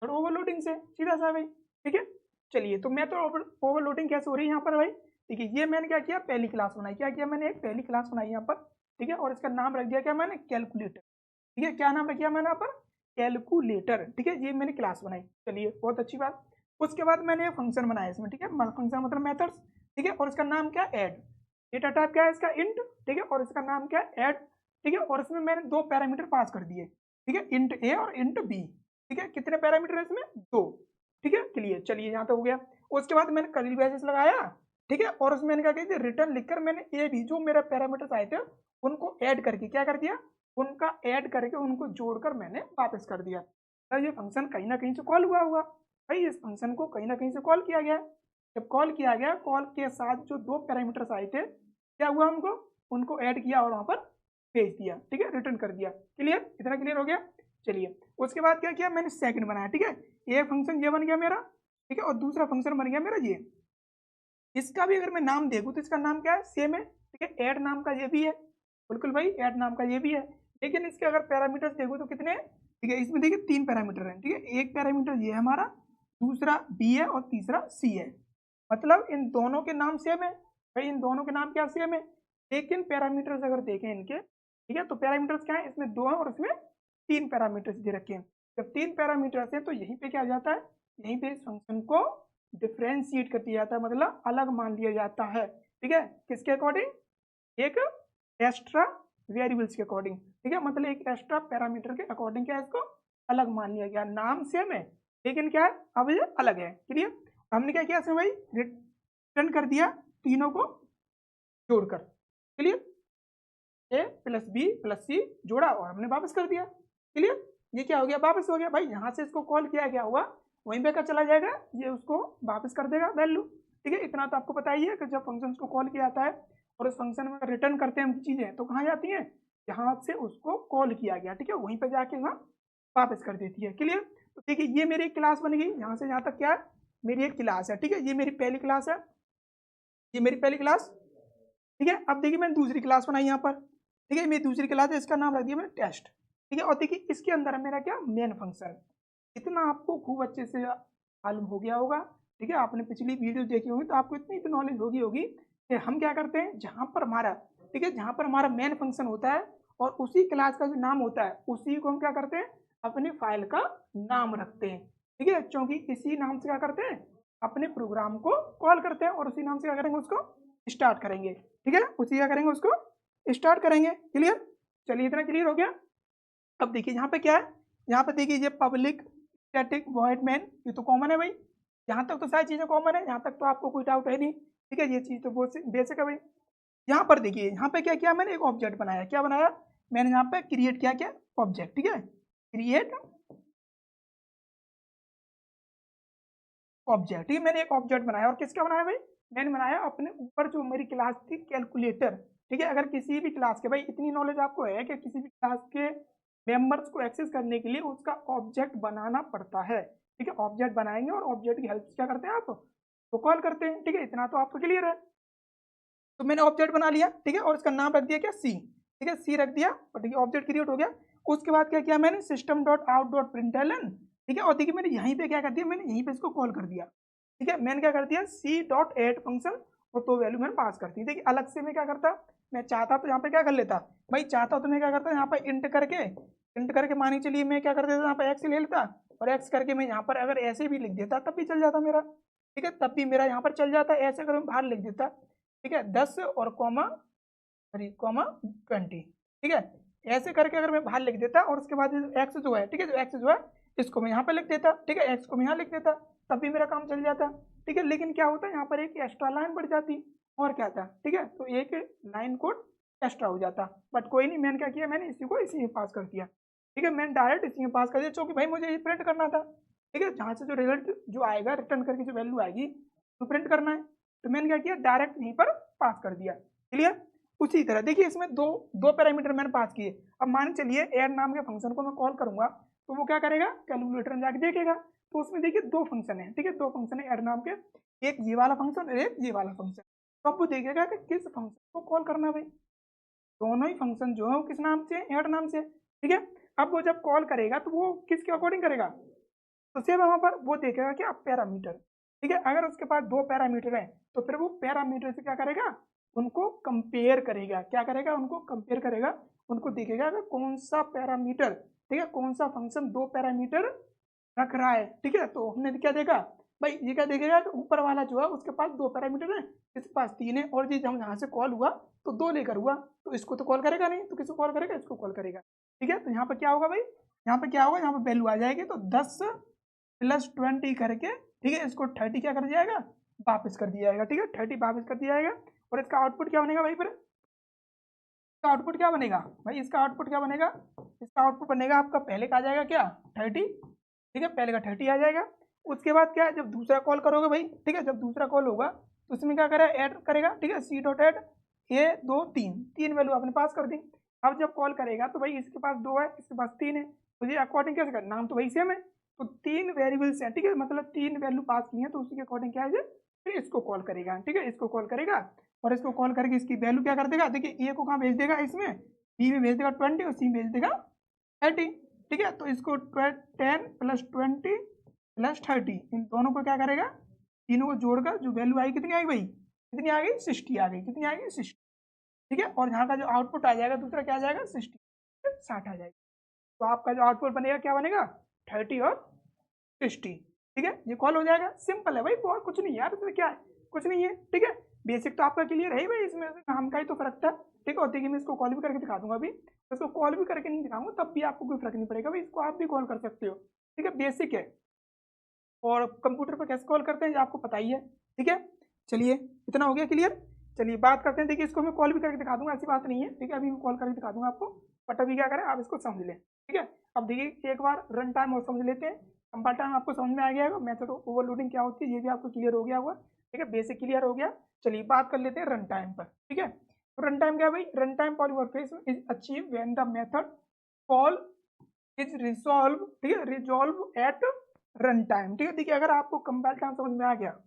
[SPEAKER 1] ओवरलोडिंग से, सीधा सा भाई। ठीक है, चलिए तो मेथड ओवरलोडिंग कैसे हो रही है यहाँ पर भाई, देखिए ये मैंने क्या किया, पहली क्लास बनाई। क्या किया मैंने, एक पहली क्लास बनाई यहाँ पर, ठीक है, और इसका नाम रख दिया क्या मैंने, कैलकुलेटर। ठीक है, क्या नाम रखा मैंने यहाँ पर, कैलकुलेटर। ठीक है, ये मैंने क्लास बनाई। चलिए बहुत अच्छी बात। उसके बाद मैंने फंक्शन बनाया इसमें, ठीक है, फंक्शन मतलब मेथड्स, ठीक है, और इसका नाम क्या, ऐड। डेटा टाइप क्या है इसका, इंट, ठीक है, और इसका नाम क्या है, ऐड, ठीक है, और इसमें मैंने दो पैरामीटर पास कर दिए, ठीक है, इंट ए और इंट बी। ठीक है, कितने पैरामीटर है इसमें, दो। ठीक है, क्लियर। चलिए यहाँ तो हो गया। उसके बाद मैंने कर्ली ब्रेसेस लगाया, ठीक है, और उसमें मैंने क्या किया, रिटर्न लिखकर मैंने ए बी जो मेरे पैरामीटर्स आए थे उनको ऐड करके क्या कर दिया, उनका ऐड करके उनको जोड़कर मैंने वापस कर दिया। तो ये फंक्शन कहीं ना कहीं से कॉल हुआ भाई, इस फंक्शन को कहीं ना कहीं से कॉल किया गया। जब कॉल किया गया, कॉल के साथ जो दो पैरामीटर्स आए थे, क्या हुआ, हमको उनको ऐड किया और वहां पर भेज दिया। ठीक है, रिटर्न कर दिया। क्लियर, इतना क्लियर हो गया। चलिए उसके बाद क्या किया मैंने, सेकंड बनाया। ठीक है, एक फंक्शन ये बन गया मेरा, ठीक है, और दूसरा फंक्शन बन गया मेरा ये। इसका भी अगर मैं नाम देखूँ तो इसका नाम क्या है, सेम है। ठीक है, ऐड नाम का ये भी है, बिल्कुल भाई, ऐड नाम का ये भी है। लेकिन इसके अगर पैरामीटर्स देखो तो कितने हैं, ठीक है, इसमें देखिए तीन पैरामीटर हैं। ठीक है, एक पैरामीटर ये है हमारा, दूसरा बी है और तीसरा सी है। मतलब इन दोनों के नाम सेम है भाई, इन दोनों के नाम क्या सेम है। लेकिन पैरामीटर्स अगर देखें इनके, ठीक है, तो पैरामीटर्स क्या है, इसमें दो है और इसमें तीन पैरामीटर्स दे रखे हैं। जब तीन पैरामीटर्स हैं तो यहीं पे क्या आ जाता है, यहीं पे इस फंक्शन को डिफ्रेंशिएट कर दिया जाता है, मतलब अलग मान लिया जाता है। ठीक है, किसके अकॉर्डिंग, एक एक्स्ट्रा वेरिएबल्स के अकॉर्डिंग। ठीक है, मतलब एक एक्स्ट्रा पैरामीटर के अकॉर्डिंग क्या है, इसको अलग मान लिया गया। नाम सेम है लेकिन क्या है, अब ये अलग है। क्लियर, हमने क्या किया इसमें भाई, रिटर्न कर दिया तीनों को जोड़कर। क्लियर, ए प्लस बी प्लस सी जोड़ा और हमने वापस कर दिया। क्लियर, ये क्या हो गया, वापस हो गया भाई। यहाँ से इसको कॉल किया गया हुआ, वहीं पे क्या चला जाएगा, ये उसको वापस कर देगा वैल्यू। ठीक है, इतना तो आपको पता ही है कि जब फंक्शन को कॉल किया जाता है और उस फंक्शन में रिटर्न करते हैं हम चीजें, तो कहाँ जाती हैं, जहाँ से उसको कॉल किया गया, ठीक है, वहीं पर जाके वहाँ वापस कर देती है। क्लियर, तो देखिए ये मेरी क्लास बन गई। यहाँ से यहाँ तक क्या है, मेरी एक क्लास है। ठीक है, ये मेरी पहली क्लास है, ये मेरी पहली क्लास। ठीक है, अब देखिए मैंने दूसरी क्लास बनाई यहाँ पर। ठीक है, मेरी दूसरी क्लास है, इसका नाम रख दिया मैंने टेस्ट। ठीक है, और देखिए इसके अंदर है मेरा क्या, मेन फंक्शन। इतना आपको खूब अच्छे से मालूम हो गया होगा। ठीक है, आपने पिछली वीडियो देखी होगी तो आपको इतनी नॉलेज होगी कि हम क्या करते हैं, जहाँ पर हमारा, ठीक है, जहाँ पर हमारा मेन फंक्शन होता है और उसी क्लास का जो नाम होता है उसी को हम क्या करते हैं, अपनी फाइल का नाम रखते हैं। ठीक है, क्योंकि इसी नाम से क्या करते हैं, अपने प्रोग्राम को कॉल करते हैं और उसी नाम से क्या करेंगे, उसको स्टार्ट करेंगे। ठीक है, उसी क्या करेंगे, उसको स्टार्ट करेंगे। क्लियर, चलिए इतना क्लियर हो गया। अब देखिए यहाँ पे क्या है, यहाँ पे देखिए ये पब्लिक स्टैटिक वॉइड मेन, ये तो कॉमन है भाई। यहाँ तक तो सारी चीजें कॉमन है, यहाँ तक तो आपको कोई डाउट है नहीं। ठीक है, ये चीज तो बहुत बेसिक है भाई। यहाँ पर देखिए, यहाँ पे क्या किया मैंने, एक ऑब्जेक्ट बनाया। क्या बनाया मैंने, यहाँ पे क्रिएट किया क्या, ऑब्जेक्ट। ठीक है, क्रिएट ऑब्जेक्ट। ठीक है, मैंने एक ऑब्जेक्ट बनाया और किसका बनाया भाई, मैंने बनाया अपने ऊपर जो मेरी क्लास थी कैलकुलेटर। ठीक है, अगर किसी भी क्लास के, भाई इतनी नॉलेज आपको है कि किसी भी क्लास के मेंबर्स को एक्सेस करने के लिए उसका ऑब्जेक्ट बनाना पड़ता है। ठीक है, ऑब्जेक्ट बनाएंगे और ऑब्जेक्ट की हेल्प से क्या करते हैं आप, तो कॉल करते हैं। ठीक है, इतना तो आपको क्लियर है। तो मैंने ऑब्जेक्ट बना लिया, ठीक है, और इसका नाम रख दिया क्या, सी। ठीक है, सी रख दिया और ठीक है, ऑब्जेक्ट क्रिएट हो गया। उसके बाद क्या किया मैंने, system dot out dot println. ठीक है, और देखिए मैंने यहीं पे क्या कर दिया, मैंने यहीं पे इसको कॉल कर दिया। ठीक है, मैंने क्या कर दिया, सी डॉट एड फंक्शन, और तो वैल्यू मैंने पास कर दी। देखिए अलग से मैं क्या करता, मैं चाहता तो यहाँ पे क्या कर लेता भाई, चाहता तो मैं क्या करता, यहाँ पे इंट करके मानी चलिए मैं क्या कर देता, यहाँ पे एक्स ले लेता और एक्स करके मैं यहाँ पर अगर ऐसे भी लिख देता तब भी चल जाता मेरा। ठीक है, तब भी मेरा यहाँ पर चल जाता, ऐसे अगर मैं बाहर लिख देता, ठीक है, 10 और कॉमा 20। ठीक है, ऐसे करके अगर मैं बाहर लिख देता और उसके बाद एक्स जो है, ठीक है, जो एक्स जो है इसको मैं यहाँ पे लिख देता। ठीक है, एक्स को मैं यहाँ लिख देता, तब भी मेरा काम चल जाता। ठीक है, लेकिन क्या होता है, यहाँ पर एक एक्स्ट्रा लाइन बढ़ जाती और क्या था, ठीक है, तो एक लाइन कोड एक्स्ट्रा हो जाता। बट कोई नहीं, मैंने क्या किया, मैंने इसी को इसी में पास कर दिया। ठीक है, मैंने डायरेक्ट इसी में पास कर दिया क्योंकि भाई मुझे ये प्रिंट करना था। ठीक है, जहाँ से जो रिजल्ट जो आएगा रिटर्न करके जो वैल्यू आएगी तो प्रिंट करना है, तो मैंने क्या किया, डायरेक्ट यहीं पर पास कर दिया। क्लियर, उसी तरह देखिए इसमें दो दो पैरामीटर मैंने पास किए। अब मान चलिए ऐड नाम के फंक्शन को मैं कॉल करूंगा तो वो क्या करेगा, कैलकुलेटर में जाके देखेगा, तो उसमें देखिए दो फंक्शन है। ठीक है, दो फंक्शन है ऐड नाम के, एक ये वाला फंक्शन और एक ये वाला फंक्शन। तो अब वो देखेगा कि किस फंक्शन को कॉल करना है भाई, दोनों ही फंक्शन जो है वो किस नाम से, ऐड नाम से। ठीक है, अब वो जब कॉल करेगा तो वो किसके अकॉर्डिंग करेगा, तो सेम वहां पर वो देखेगा कि आप पैरामीटर, ठीक है। अगर उसके पास 2 पैरामीटर हैं तो फिर वो पैरामीटर से क्या करेगा, उनको कंपेयर करेगा। क्या करेगा, उनको कंपेयर करेगा, उनको देखेगा कि कौन सा पैरामीटर, ठीक है, कौन सा फंक्शन 2 पैरामीटर रख रहा है। ठीक है, तो हमने क्या देखा भाई, ये क्या देखेगा कि ऊपर वाला जो है उसके पास 2 पैरामीटर है, इसके पास 3 है, और जी हम यहाँ से कॉल हुआ तो 2 लेकर हुआ, तो इसको तो कॉल करेगा नहीं, तो किसको कॉल करेगा, इसको कॉल करेगा। ठीक है, तो यहाँ पर क्या होगा भाई, यहाँ पर क्या होगा, यहाँ पर वैल्यू आ जाएगी, तो 10 + 20 करके, ठीक है, इसको 30 क्या कर दिया जाएगा, वापस कर दिया जाएगा। ठीक है, 30 वापस कर दिया जाएगा, और इसका आउटपुट क्या बनेगा भाई, फिर इसका आउटपुट क्या बनेगा भाई, इसका आउटपुट क्या बनेगा, इसका आउटपुट बनेगा आपका पहले का आ जाएगा क्या 30, ठीक है, पहले का 30 आ जाएगा। उसके बाद क्या, जब दूसरा कॉल करोगे भाई, ठीक है, जब दूसरा कॉल होगा तो उसमें क्या करेगा, ऐड करेगा, ठीक है, C.add A 2 3 वैल्यू आपने पास कर दी। अब जब कॉल करेगा तो भाई इसके पास 2 है, इसके पास 3 है, तो ये अकॉर्डिंग कैसे करना, नाम तो वही सेम है, तो 3 वेरिएबल्स हैं, ठीक है, मतलब 3 वैल्यू पास की हैं, तो उसी के अकॉर्डिंग क्या है, फिर इसको कॉल करेगा। ठीक है, इसको कॉल करेगा, और इसको कॉल करके इसकी वैल्यू क्या कर देगा, देखिए ए को कहाँ भेज देगा, इसमें बी में भेज देगा 20 और सी में भेज देगा 30। ठीक है, तो इसको 10 + 20 + 30 इन दोनों को क्या करेगा, तीनों को जोड़कर जो वैल्यू आई कितनी आई भाई, कितनी आ गई 60 आ गई, कितनी आ गई 60। ठीक है, और यहाँ का जो आउटपुट आ जाएगा दूसरा क्या आ जाएगा 60 आ जाएगा। तो आपका जो आउटपुट बनेगा क्या बनेगा 30 और 60। ठीक है, ये कॉल हो जाएगा, सिंपल है भाई, बहुत कुछ नहीं यार, इसमें क्या है, कुछ नहीं है। ठीक है, बेसिक तो आपका क्लियर है भाई, इसमें नाम का ही तो फर्क था। ठीक है, देखिए मैं इसको कॉल भी करके दिखा दूंगा अभी, इसको कॉल भी करके नहीं दिखाऊंगा तब भी आपको कोई फर्क नहीं पड़ेगा भाई, इसको आप भी कॉल कर सकते हो। ठीक है, बेसिक है, और कंप्यूटर पर कैसे कॉल करते हैं ये आपको पता ही है। ठीक है, चलिए इतना हो गया क्लियर। चलिए बात करते हैं, देखिए इसको मैं कॉल भी करके दिखा दूंगा, ऐसी बात नहीं है। ठीक है, अभी मैं कॉल करके दिखा दूंगा आपको, बट अभी क्या करें, आप इसको समझ लें। ठीक है, अब देखिए एक बार रन टाइम और समझ लेते हैं, कंपाइल टाइम आपको समझ में आ गया होगा, मेथड ओवरलोडिंग क्या होती है ये भी आपको क्लियर हो गया होगा। ठीक है, बेसिक क्लियर हो गया। चलिए बात कर लेते हैं रन टाइम पर। ठीक है, तो रन टाइम क्या है भाई, run time polymorphism is achieve when the method call is resolve, ठीक है, रिजॉल्व एट रन टाइम। ठीक है, देखिए अगर आपको कंपाइल टाइम समझ में आ गया,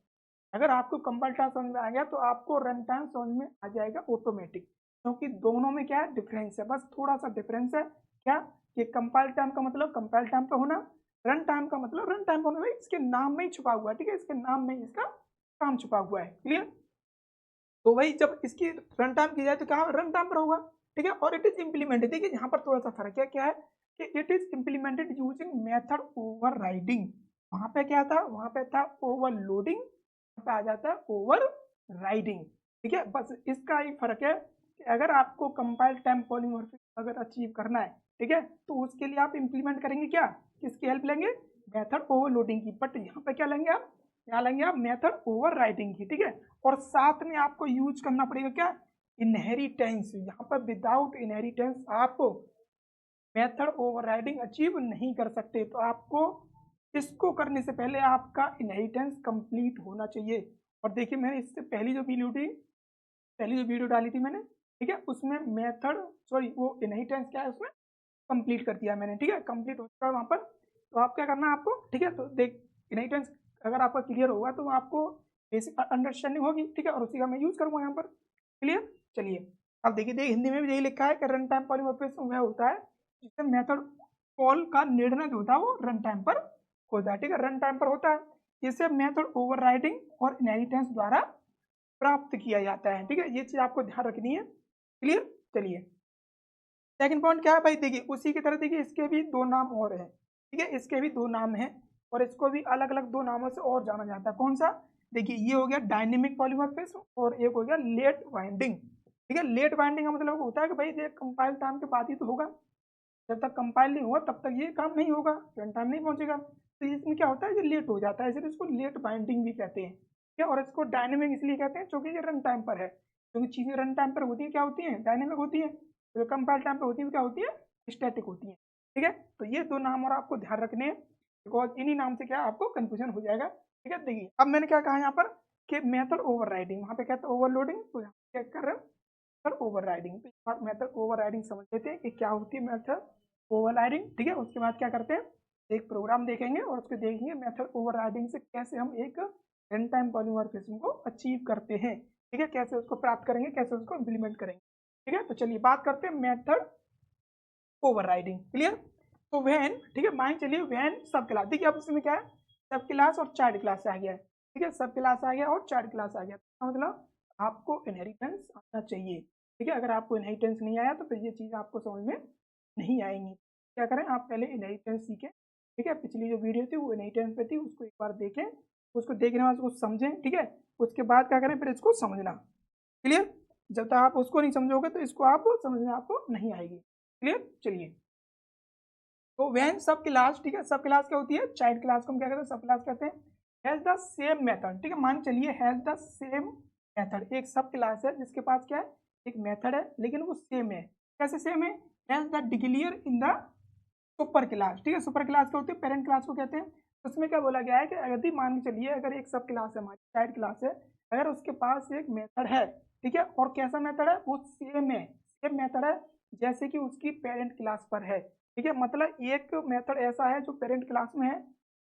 [SPEAKER 1] अगर आपको कंपाइल टाइम समझ में आ गया तो आपको रन टाइम समझ में आ जाएगा ऑटोमेटिक, क्योंकि दोनों में क्या है डिफरेंस है, बस थोड़ा सा डिफरेंस है। क्या, कि कंपाइल टाइम का मतलब कंपाइल टाइम पे होना, रन टाइम का मतलब रन टाइम पे होना, इसके नाम में ही छुपा हुआ है। ठीक है, इसके नाम में इसका काम छुपा हुआ है। क्लियर, तो वही जब इसकी रन टाइम की जाए तो क्या रन टाइम पर होगा। ठीक है, और इट इज इम्प्लीमेंटेड, देखिए यहाँ पर थोड़ा सा फर्क है, क्या है कि it is implemented using method over riding. वहां पे क्या था, वहां पे था ओवरलोडिंग, पे आ जाता है ओवर राइडिंग। ठीक है, बस इसका ही फर्क है कि अगर आपको कंपाइल टाइम पॉलीमॉर्फिज्म अगर अचीव करना है, ठीक है, तो उसके लिए आप इंप्लीमेंट करेंगे क्या, किसकी हेल्प लेंगे, मेथड ओवरलोडिंग की। बट यहाँ पे क्या लेंगे आप, यहाँ लेंगे आप मेथड ओवर राइडिंग की। ठीक है, और साथ में आपको यूज करना पड़ेगा क्या, इनहेरिटेंस। यहाँ पर विदाउट इनहेरिटेंस आप मेथड ओवरराइडिंग अचीव नहीं कर सकते, तो आपको इसको करने से पहले आपका इनहेरिटेंस कंप्लीट होना चाहिए। और देखिए मैंने इससे पहली जो वीडियो डाली थी मैंने, ठीक है, उसमें मेथड सॉरी वो इनहेरिटेंस क्या है उसमें कंप्लीट कर दिया मैंने। ठीक है, कंप्लीट हो चुका है वहाँ पर। तो आप क्या करना है आपको, ठीक है, तो देख इनहेरिटेंस अगर आपका क्लियर होगा तो आपको बेसिक अंडरस्टैंडिंग होगी। ठीक है, और उसी का मैं यूज करूँगा यहाँ पर। क्लियर, चलिए अब देखिए हिंदी में भी यही लिखा है कि रन टाइम पॉलीमॉर्फिज्म वह होता है जिससे मेथड कॉल का निर्णय जो होता है वो रन टाइम पर होता है। ठीक है, रन टाइम पर होता है, इसे मेथड ओवरराइडिंग और इनहेरिटेंस द्वारा प्राप्त किया जाता है। ठीक है, ये चीज आपको ध्यान रखनी है। क्लियर, चलिए सेकंड पॉइंट क्या है भाई, देखिए उसी की तरह देखिए इसके भी 2 नाम और हैं। ठीक है, इसके भी 2 नाम हैं, और इसको भी अलग अलग 2 नामों से और जाना जाता है। कौन सा, देखिए ये हो गया डायनेमिक पॉलीमॉर्फिज्म और एक हो गया लेट वाइंडिंग। ठीक है, लेट वाइंडिंग का मतलब होता है कि भाई ये कंपाइल टाइम के बाद ही तो होगा, जब तक कंपाइल नहीं हुआ तब तक ये काम नहीं होगा, रन टाइम नहीं पहुंचेगा, तो इसमें क्या होता है ये लेट हो जाता है, इसलिए इसको लेट बाइंडिंग भी कहते हैं। ठीक है, और इसको डायनेमिक इसलिए कहते हैं क्योंकि ये रन टाइम पर है, क्योंकि चीजें रन टाइम पर होती है क्या होती है, डायनेमिक होती है, जो कंपाइल टाइम पर होती है क्या होती है, स्टैटिक होती है। ठीक है, तो ये 2 नाम और आपको ध्यान रखने हैं, बिकॉज इन्हीं नाम से क्या आपको कंफ्यूजन हो जाएगा। ठीक है, देखिए अब मैंने क्या कहा यहाँ पर कि मेथड ओवरराइडिंग, वहाँ पे कहते हैं ओवरलोडिंग, तो यहाँ क्या कर रहे हैं मेथड ओवरराइडिंग। तो मेथड ओवरराइडिंग समझ लेते हैं कि क्या होती है मेथड ओवरराइडिंग। ठीक है, उसके बाद क्या करते हैं, एक प्रोग्राम देखेंगे और उसको देखेंगे मेथड ओवरराइडिंग से कैसे हम एक रन टाइम पॉलीमॉर्फिज्म को अचीव करते हैं। ठीक है, कैसे उसको प्राप्त करेंगे, कैसे उसको इम्प्लीमेंट करेंगे। ठीक है, तो चलिए बात करते हैं मेथड ओवरराइडिंग। क्लियर, तो व्हेन, ठीक है मान चलिए व्हेन सब क्लास, देखिए अब इसमें क्या है सब क्लास और चाइल्ड क्लास आ गया है। ठीक है, सब क्लास आ गया और चाइल्ड क्लास आ गया। तो मतलब आपको इनहेरिटेंस आना चाहिए। ठीक है, अगर आपको इनहेरिटेंस नहीं आया तो फिर ये चीज़ आपको समझ में नहीं आएंगी। क्या करें, आप पहले इनहेरिटेंस सीखें। ठीक है, पिछली जो वीडियो थी वो इनहेरिटेंस पे थी, उसको एक बार देखें, उसको देखने बाद उसको समझें। ठीक है, उसके बाद क्या करें, फिर इसको समझना। क्लियर? जब तक आप उसको नहीं समझोगे तो इसको आप समझने आपको नहीं आएगी। क्लियर? चलिए, तो व्हेन सब क्लास, ठीक है, सब क्लास क्या होती है, चाइल्ड क्लास को हम क्या कहते हैं, सब क्लास कहते हैं। हैज द सेम मेथड, ठीक है, मान चलिए हैज द सेम मेथड, एक सब क्लास है जिसके पास क्या है, एक मेथड है, लेकिन वो सेम है। कैसे सेम है? Has the declare in the super class. ठीक है, सुपर क्लास क्या होती है, पेरेंट क्लास को कहते हैं। उसमें क्या बोला गया है कि यदि मान के चलिए अगर एक सब क्लास है, हमारी चाइल्ड क्लास है, अगर उसके पास एक मेथड है, ठीक है, और कैसा मेथड है, वो सेम है, सेम मेथड है जैसे कि उसकी पेरेंट क्लास पर है। ठीक है, मतलब एक मेथड ऐसा है जो पेरेंट क्लास में है,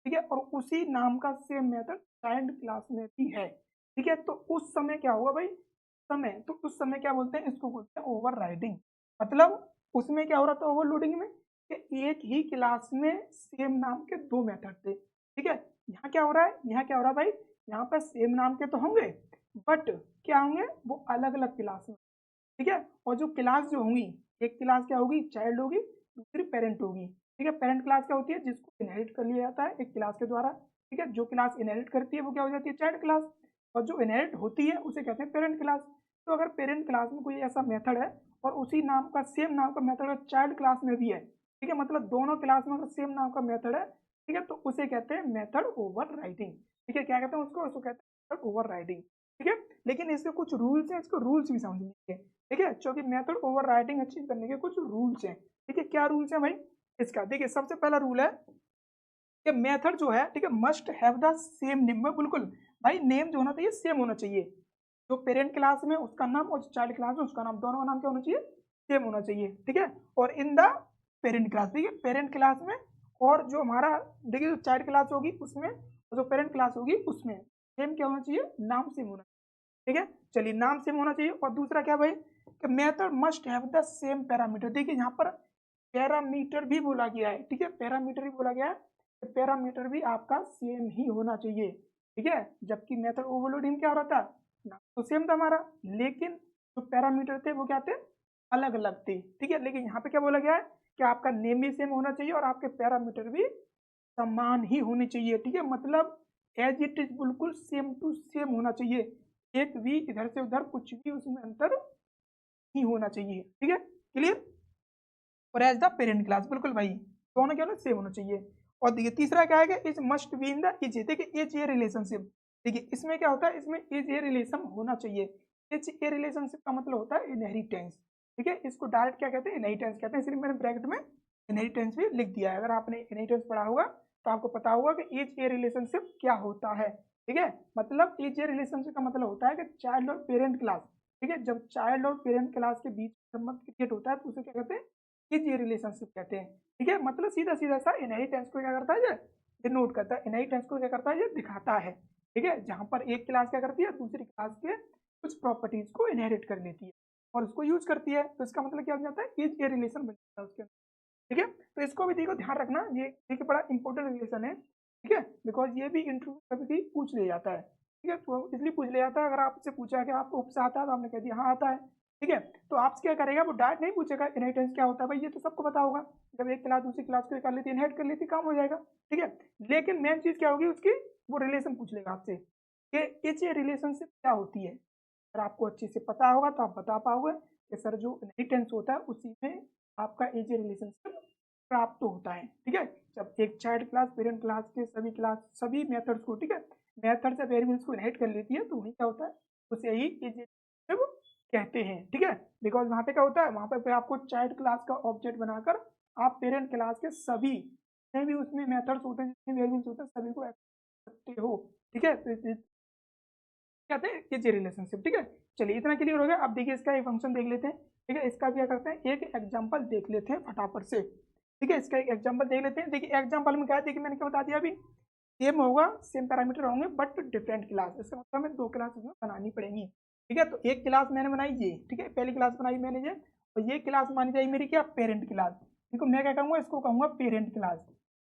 [SPEAKER 1] ठीक है, और उसी नाम का सेम मेथड चाइल्ड क्लास में भी है। ठीक है, तो उस समय क्या होगा भाई, समय, तो उस समय क्या बोलते हैं, इसको बोलते हैं ओवर राइडिंग। मतलब उसमें क्या हो रहा था ओवरलोडिंग में, कि एक ही क्लास में सेम नाम के दो मेथड थे। ठीक है, यहाँ क्या हो रहा है, यहाँ क्या हो रहा है भाई, यहाँ पर सेम नाम के तो होंगे, बट क्या होंगे, वो अलग अलग क्लास में। ठीक है, और जो क्लास जो होंगी, एक क्लास क्या होगी, चाइल्ड होगी, दूसरी पेरेंट होगी। ठीक है, पेरेंट क्लास क्या होती है, जिसको इनहेरिट कर लिया जाता है एक क्लास के द्वारा। ठीक है, जो क्लास इनहेरिट करती है वो क्या हो जाती है, चाइल्ड क्लास, और जो इनहेरिट होती है उसे कहते हैं पेरेंट क्लास। तो अगर पेरेंट क्लास में कोई ऐसा मेथड है और उसी नाम का सेम नाम का मेथड चाइल्ड क्लास में भी है, ठीक है, मतलब दोनों क्लास में अगर सेम नाम का मेथड है, ठीक है, तो उसे कहते हैं मेथड ओवर राइडिंग। ठीक है, क्या कहते हैं उसको, उसको कहते हैं मेथड ओवर राइडिंग। ठीक है, लेकिन इसके कुछ रूल्स हैं, इसको रूल्स भी समझ लीजिए। ठीक है, क्योंकि मेथड ओवर राइटिंग अचीव करने के कुछ रूल्स हैं। ठीक है, क्या रूल्स हैं भाई इसका, देखिए सबसे पहला रूल है कि मेथड जो है, ठीक है, must have the same name. बिल्कुल भाई, नेम जो होना चाहिए सेम होना चाहिए, जो पेरेंट क्लास में उसका नाम और चाइल्ड क्लास में उसका नाम, दोनों का नाम क्या होना चाहिए, सेम होना चाहिए। ठीक है, और इन द पेरेंट क्लास, ठीक है, पेरेंट क्लास में, और जो हमारा देखिए जो चाइल्ड क्लास होगी उसमें, और जो पेरेंट क्लास होगी उसमें सेम क्या होना चाहिए, नाम सेम होना चाहिए। ठीक है, चलिए, नाम सेम होना चाहिए। और दूसरा क्या भाई, कि method must have the same parameter. देखिए यहाँ पर पैरामीटर भी बोला गया है। ठीक है, पैरामीटर भी बोला गया है, पैरामीटर भी आपका सेम ही होना चाहिए। ठीक है, जबकि मेथड ओवरलोडिंग क्या हो रहा था, नाम तो सेम था हमारा, लेकिन जो पैरामीटर थे वो क्या थे, अलग अलग थे। ठीक है, लेकिन यहाँ पे क्या बोला गया है कि आपका नेम भी सेम होना चाहिए और आपके पैरामीटर भी समान ही होने चाहिए। ठीक है, मतलब एज इट इज बिल्कुल सेम टू सेम होना चाहिए, एक भी इधर से उधर कुछ भी उसमें अंतर नहीं होना चाहिए। ठीक है, क्लियर? और एज द पेरेंट क्लास, बिल्कुल भाई दोनों क्या होना सेम होना चाहिए। और देखिए तीसरा क्या है, is must be in the is, देखिए इज ए रिलेशनशिप। देखिए इसमें क्या होता है, इसमें इज ए रिलेशन होना चाहिए। इज ए रिलेशनशिप का मतलब होता है इनहेरिटेंस। ठीक है, इसको डायरेक्ट क्या कहते हैं, इनहेरिटेंस कहते हैं, इसलिए मैंने ब्रैकेट में इनहेरिटेंस भी लिख दिया है। अगर आपने इनहेरिटेंस पढ़ा होगा तो आपको पता होगा कि इज ए रिलेशनशिप क्या होता है। ठीक है, मतलब इज ए रिलेशनशिप का मतलब होता है कि चाइल्ड और पेरेंट क्लास, ठीक है, जब चाइल्ड और पेरेंट क्लास के बीच संबंध क्रिएट होता है तो उसे क्या कहते हैं, इज ये रिलेशनशिप कहते हैं। ठीक है, मतलब सीधा सीधा सा इनहेरिटेंस को क्या करता है, ये डिनोट करता है, इनहेरिटेंस को क्या करता है, ये दिखाता है। ठीक है, जहां पर एक क्लास क्या करती है, दूसरी क्लास के कुछ प्रॉपर्टीज को इनहेरिट कर लेती है और उसको यूज करती है, तो इसका मतलब क्या हो जाता है, इज ए रिलेशन बन जाता है उसके अंदर। ठीक है, तो इसको भी देखो ध्यान रखना, ये देखिए बड़ा इंपॉर्टेंट रिलेशन है। ठीक है, बिकॉज ये भी इंटरव्यू कभी पूछ लिया जाता है। ठीक है, तो इसलिए पूछ लिया जाता है, अगर आपसे पूछा कि आपको उपसे आता है तो आपने कह दिया हाँ आता है। ठीक है, तो आपसे क्या करेगा, वो डायरेक्ट नहीं पूछेगा इनहेरिटेंस क्या होता है, भाई ये तो सबको पता होगा, जब एक क्लास दूसरी क्लास को कर लेती इनहेरिट कर लेती काम हो जाएगा। ठीक है, लेकिन मेन चीज क्या होगी उसकी, वो रिलेशन पूछ लेगा आपसे कि ये रिलेशनशिप क्या होती है। अगर आपको अच्छे से पता होगा तो आप बता पाओगे कि सर जो इनहेरिटेंस होता है उसी में आपका एज ए रिलेशनशिप प्राप्त होता है। ठीक है, जब एक चाइल्ड क्लास पेरेंट क्लास के सभी मेथड्स को, ठीक है, मेथड से वेरिएबल्स को इनहेरिट कर लेती है, तो वही क्या होता है, उसे ही एज कहते हैं। ठीक है, बिकॉज वहां पे क्या होता है, वहां पे फिर आपको चाइल्ड क्लास का ऑब्जेक्ट बनाकर आप पेरेंट क्लास के सभी जितने भी उसमें मेथड्स होते हैं, जितने वेरिएबल्स होते हैं, सभी को सकते हो। ठीक है, तो कहते हैं ये रिलेशनशिप। ठीक है, चलिए इतना क्लियर हो गया। अब देखिए इसका एक फंक्शन देख लेते हैं। ठीक है, इसका क्या करते हैं, एक एग्जांपल देख लेते हैं फटाफट से। ठीक है, इसका एक एग्जांपल देख लेते हैं। देखिए एग्जांपल में क्या है, देखिए मैंने क्या बता दिया अभी, सेम होगा, सेम पैरामीटर होंगे बट डिफरेंट क्लास, इसका मतलब हमें दो क्लास इसमें बनानी पड़ेंगी। ठीक है, तो एक क्लास मैंने बनाई ये, ठीक है, पहली क्लास बनाई मैंने ये, और ये क्लास मानी जाएगी मेरी क्या, पेरेंट क्लास। ठीक है, मैं क्या कहूँगा, इसको कहूँगा पेरेंट क्लास।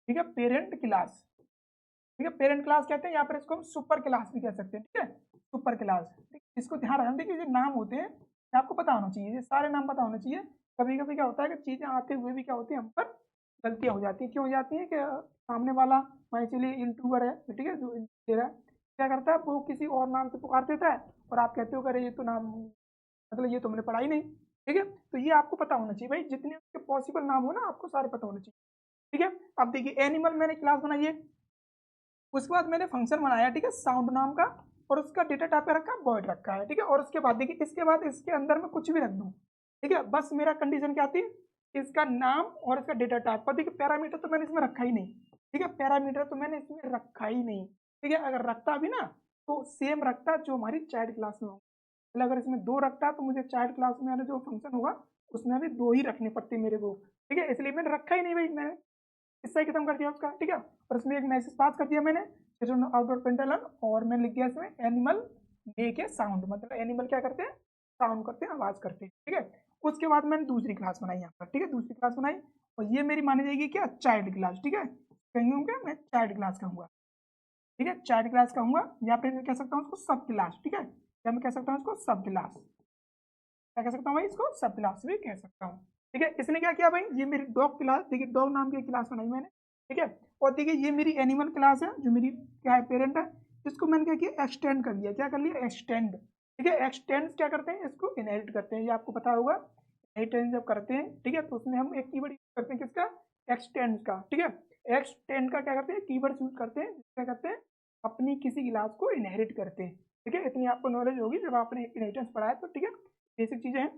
[SPEAKER 1] ठीक है, पेरेंट क्लास। ठीक है। पेरेंट क्लास कहते हैं, यहाँ पर इसको हम सुपर क्लास भी कह सकते हैं, ठीक है, सुपर क्लास। ठीक, इसको ध्यान रखना, देखिए जो नाम होते हैं ये आपको पता होना चाहिए, ये सारे नाम पता होना चाहिए। कभी कभी क्या होता है कि चीजें आते हुए भी क्या होती है हम पर गलतियां हो जाती है। क्यों हो जाती है कि सामने वाला मान चलिए इंटरव्यूअर है, ठीक है, जो दे रहा है क्या करता है, वो किसी और नाम से पुकार देता है और आप कहते हो कि अरे ये तो नाम, मतलब ये तो मैंने पढ़ा ही नहीं। ठीक है, तो ये आपको पता होना चाहिए भाई, जितने उसके पॉसिबल नाम हो ना आपको सारे पता होने चाहिए। ठीक है, अब देखिए एनिमल मैंने क्लास बनाई है, उसके बाद मैंने फंक्शन बनाया, ठीक है, साउंड नाम का, और उसका डेटा टाइप पे रखा वॉइड रखा है। ठीक है, और उसके बाद देखिए इसके बाद इसके अंदर में कुछ भी रख दूं, ठीक है, बस मेरा कंडीशन क्या थी, इसका नाम और इसका डेटा टाइप। और देखिए पैरामीटर तो मैंने इसमें रखा ही नहीं, ठीक है, पैरामीटर तो मैंने इसमें रखा ही नहीं। ठीक है, अगर रखता भी ना तो सेम रखता जो हमारी चाइल्ड क्लास में हो, मतलब अगर इसमें दो रखता तो मुझे चाइल्ड क्लास में जो फंक्शन होगा उसमें भी दो ही रखने पड़ते मेरे को। ठीक है, इसलिए मैंने रखा ही नहीं भाई, मैंने इससे ही खत्म कर दिया उसका। ठीक है, और इसमें एक मैसेज पास कर दिया मैंने आउटडोर पेंटालन, और मैंने लिख दिया इसमें एनिमल मेक ए साउंड, मतलब एनिमल क्या करते हैं, साउंड करते हैं, आवाज करते हैं। ठीक है, उसके बाद मैंने दूसरी क्लास बनाई यहाँ पर, ठीक है, दूसरी क्लास बनाई, और ये मेरी मानी जाएगी क्या, चाइल्ड क्लास। ठीक है, कहीं क्या मैं चाइल्ड क्लास कहूँगा, ठीक है, चाइल्ड क्लास कहूँगा, या फिर मैं कह सकता हूँ उसको सब क्लास। ठीक है, या मैं कह सकता हूँ उसको सब क्लास, क्या कह सकता हूँ भाई, इसको सब क्लास भी कह सकता हूँ। ठीक है, इसने क्या किया भाई, ये मेरी डॉग क्लास, देखिए डॉग नाम की क्लास बनाई मैंने। ठीक है, और देखिए ये मेरी एनिमल क्लास है जो मेरी क्या है, पेरेंट है, इसको मैंने क्या किया, एक्सटेंड कर दिया। क्या कर लिया, एक्सटेंड। ठीक है, एक्सटेंड क्या करते हैं, इसको इनहेरिट करते हैं, ये आपको पता होगा, इनहेरिटेंस जब करते हैं, ठीक है, तो उसमें हम एक कीवर्ड यूज करते हैं, किसका, एक्सटेंड का। ठीक है, एक्सटेंड का क्या करते हैं, कीवर्ड यूज करते हैं, क्या करते हैं, अपनी किसी क्लास को इनहेरिट करते हैं। ठीक है, इतनी आपको नॉलेज होगी जब आपने इनहेरिटेंस पढ़ा है तो। ठीक है, बेसिक चीजें हैं।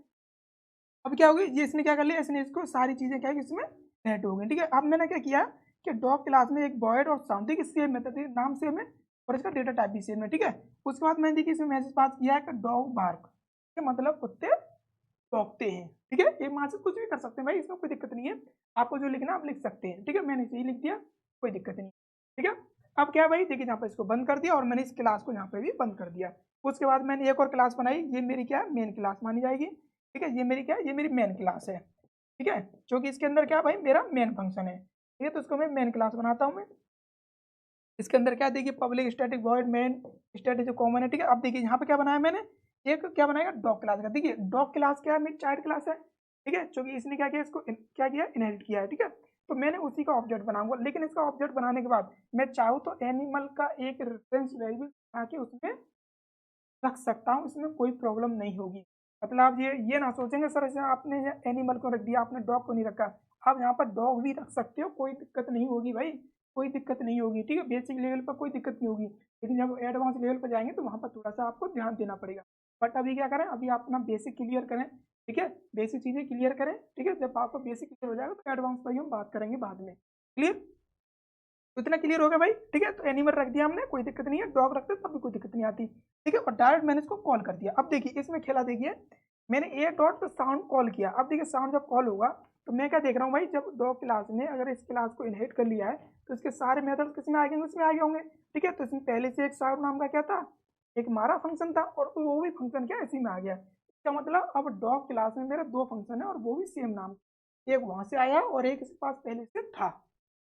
[SPEAKER 1] अब क्या होगी, ये इसने क्या कर लिया, इसने इसको सारी चीजें क्या है इसमें सेट हो गई। ठीक है, अब मैंने क्या किया कि डॉग क्लास में एक बॉयड और साउंड, देखिए सेम मेथड है, नाम सेम है और इसका डेटा टाइप भी सेम है। ठीक है, उसके बाद मैंने देखिए इसमें मैसेज पास किया है कि डॉग बार्क, मतलब कुत्ते भौंकते हैं। ठीक है, ये मैसेज कुछ भी कर सकते हैं भाई, इसमें कोई दिक्कत नहीं है, आपको जो लिखना आप लिख सकते हैं। ठीक है, मैंने यही लिख दिया, कोई दिक्कत नहीं। ठीक है, अब क्या भाई, देखिए यहाँ पर इसको बंद कर दिया और मैंने इस क्लास को यहाँ पे भी बंद कर दिया। उसके बाद मैंने एक और क्लास बनाई, ये मेरी क्या है, मेन क्लास मानी जाएगी। ठीक है, ये मेरी क्या है, ये मेरी मेन क्लास है। ठीक है, जो कि इसके अंदर क्या भाई मेरा मेन फंक्शन है। ठीक है, तो इसको मैं मेन क्लास बनाता हूँ मैं। इसके अंदर क्या देखिए, public static void main static जो कॉमन है। ठीक है, अब देखिए यहाँ पे क्या बनाया मैंने, एक क्या बनाएगा, डॉग क्लास का। देखिए डॉग क्लास क्या है, मेरी चाइल्ड क्लास है। ठीक है, क्योंकि इसने क्या किया, इसको क्या किया, इनहेरिट किया है। ठीक है, तो मैंने उसी का ऑब्जेक्ट बनाऊंगा, लेकिन इसका ऑब्जेक्ट बनाने के बाद मैं चाहूँ तो एनिमल का एक रेफरेंस वेरिएबल बना के उसमें रख सकता हूँ, इसमें कोई प्रॉब्लम नहीं होगी। मतलब आप ये ना सोचेंगे सर ऐसे आपने एनिमल को रख दिया, आपने डॉग को नहीं रखा। आप यहाँ पर डॉग भी रख सकते हो, कोई दिक्कत नहीं होगी भाई, कोई दिक्कत नहीं होगी। ठीक है, बेसिक लेवल पर कोई दिक्कत नहीं होगी, लेकिन जब एडवांस लेवल पर जाएंगे तो वहाँ पर थोड़ा सा आपको ध्यान देना पड़ेगा। बट अभी क्या करें, अभी आप अपना बेसिक क्लियर करें। ठीक है, बेसिक चीज़ें क्लियर करें। ठीक है, जब आपका बेसिक क्लियर हो जाएगा तो एडवांस पर ही हम बात करेंगे बाद में। क्लियर, तो इतना क्लियर हो गया भाई। ठीक है, तो एनिमल रख दिया हमने, कोई दिक्कत नहीं है, डॉग रखते तब भी कोई दिक्कत नहीं आती। ठीक है, और डायरेक्ट मैंने इसको कॉल कर दिया। अब देखिए इसमें खेला, देखिए मैंने ए डॉट पे साउंड कॉल किया। अब देखिए साउंड जब कॉल होगा तो मैं क्या देख रहा हूँ भाई, जब डॉग क्लास ने अगर इस क्लास को इनहेरिट कर लिया है तो इसके सारे मेथड किसमें आ गए, उसमें आ गए होंगे। ठीक है, तो इसमें पहले से एक साउंड नाम का क्या था, एक हमारा फंक्शन था, और वो भी फंक्शन क्या इसी में आ गया। इसका मतलब अब डॉग क्लास में मेरा दो फंक्शन है और वो भी सेम नाम, एक वहां से आया और एक इसके पास पहले से था।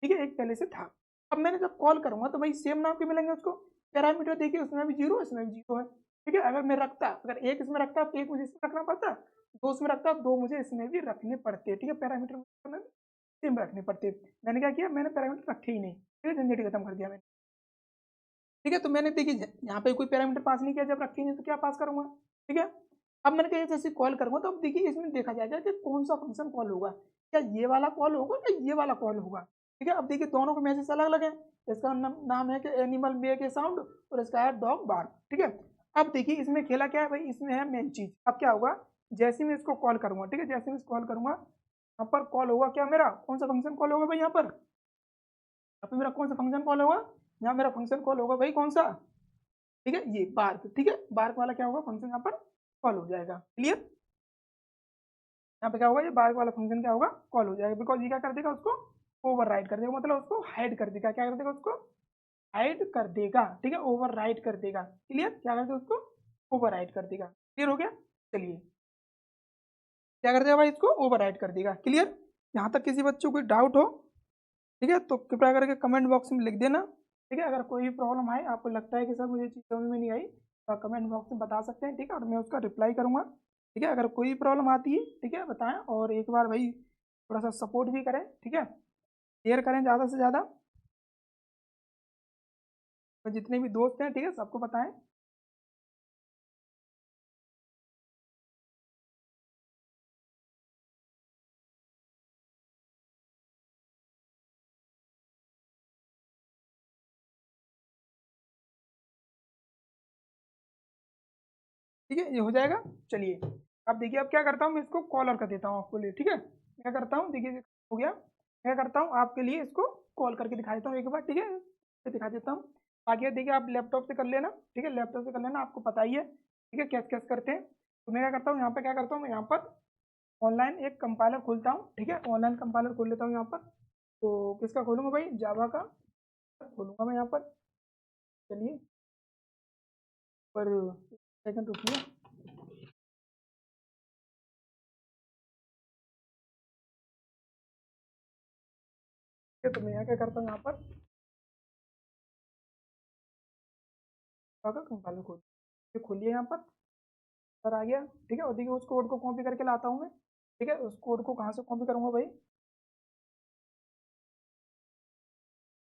[SPEAKER 1] ठीक है, एक पहले से था। अब मैंने जब कॉल करूंगा तो भाई सेम नाम के मिलेंगे उसको। पैरामीटर देखिए उसमें भी जीरो, इसमें भी जीरो है। ठीक है, अगर मैं रखता, अगर एक इसमें रखता तो एक मुझे इसमें रखना पड़ता, दो इसमें रखता दो मुझे इसमें भी रखने पड़ते। ठीक है, पैरामीटर सेम रखने पड़ते। मैंने क्या किया, मैंने पैरामीटर रखे ही नहीं। ठीक है, झंझट खत्म कर दिया मैंने। ठीक है, तो मैंने देखिए यहाँ पे कोई पैरामीटर पास नहीं किया, जब रखे नहीं तो क्या पास करूंगा। ठीक है, अब मैंने कहा जैसे कॉल करूंगा तो अब देखिए इसमें देखा जाएगा कि कौन सा फंक्शन कॉल होगा, क्या ये वाला कॉल होगा या ये वाला कॉल होगा। ठीक है, अब देखिए दोनों के मैसेज अलग अलग है। इसका नाम है कि एनिमल मेक ए साउंड और इसका है डॉग बार्क। ठीक है, अब देखिए इसमें खेला क्या है भाई, इसमें है मेन चीज। अब क्या होगा, जैसे मैं इसको कॉल करूंगा, ठीक है, जैसे मैं इसको कॉल करूंगा यहाँ पर कॉल होगा क्या, मेरा कौन सा फंक्शन कॉल होगा भाई, यहाँ पे मेरा कौन सा फंक्शन कॉल होगा, यहाँ मेरा फंक्शन कॉल होगा भाई कौन सा, ठीक है, ये बार्क। ठीक है, बार्क वाला क्या होगा, फंक्शन यहाँ पर कॉल हो जाएगा। क्लियर, यहाँ पे क्या होगा, ये बार्क वाला फंक्शन क्या होगा, कॉल हो जाएगा। बिकॉज ये क्या कर देगा, उसको ओवरराइड कर देगा, मतलब उसको हाइड कर देगा। क्या कर देगा, उसको हाइड कर देगा। ठीक है, ओवरराइड कर देगा। क्लियर, क्या कर देगा, उसको ओवरराइड कर देगा। क्लियर हो गया, चलिए क्या कर देगा भाई, इसको ओवरराइड कर देगा। क्लियर, यहाँ तक किसी बच्चों को डाउट हो, ठीक है, तो कृपया करके कमेंट बॉक्स में लिख देना। ठीक है। अगर कोई भी प्रॉब्लम आए, आपको लगता है कि सर मुझे चीज़ समझ में नहीं आई, तो आप कमेंट बॉक्स में बता सकते हैं, ठीक है, और मैं उसका रिप्लाई करूँगा। ठीक है, अगर कोई प्रॉब्लम आती है, ठीक है, बताएं, और एक बार भाई थोड़ा सा सपोर्ट भी करें, ठीक है, शेयर करें ज़्यादा से ज़्यादा, तो जितने भी दोस्त हैं, ठीक है, सबको बताएं। ठीक है, ये हो जाएगा। चलिए, अब देखिए, अब क्या करता हूँ, मैं इसको कॉलर कर देता हूँ आपके लिए। ठीक है, क्या करता हूँ, देखिए हो गया। क्या करता हूँ, आपके लिए इसको कॉल करके दिखा देता हूँ एक बार। ठीक है, तो दिखा देता हूँ। बाकी देखिए, आप लैपटॉप से कर लेना, ठीक है, लैपटॉप से कर लेना, आपको पता ही है, ठीक है, कैसे कैसे करते हैं। तो मैं क्या करता हूँ, यहाँ पर क्या करता हूँ, मैं यहाँ पर ऑनलाइन एक कंपाइलर खोलता हूँ। ठीक है, ऑनलाइन कंपाइलर खोल लेता हूँ यहाँ पर। तो किसका खोलूँगा भाई, जावा का खोलूँगा मैं यहाँ पर। चलिए, पर सेकंड रुकिए। ठीक है, तो मैं यहाँ क्या करता हूँ, यहाँ पर जावा का कंपाइलर खोलिए यहाँ पर आ गया। ठीक है, और देखिए उस कोड को कॉपी करके लाता हूँ मैं। ठीक है, उस कोड को कहाँ से कॉपी करूँगा भाई,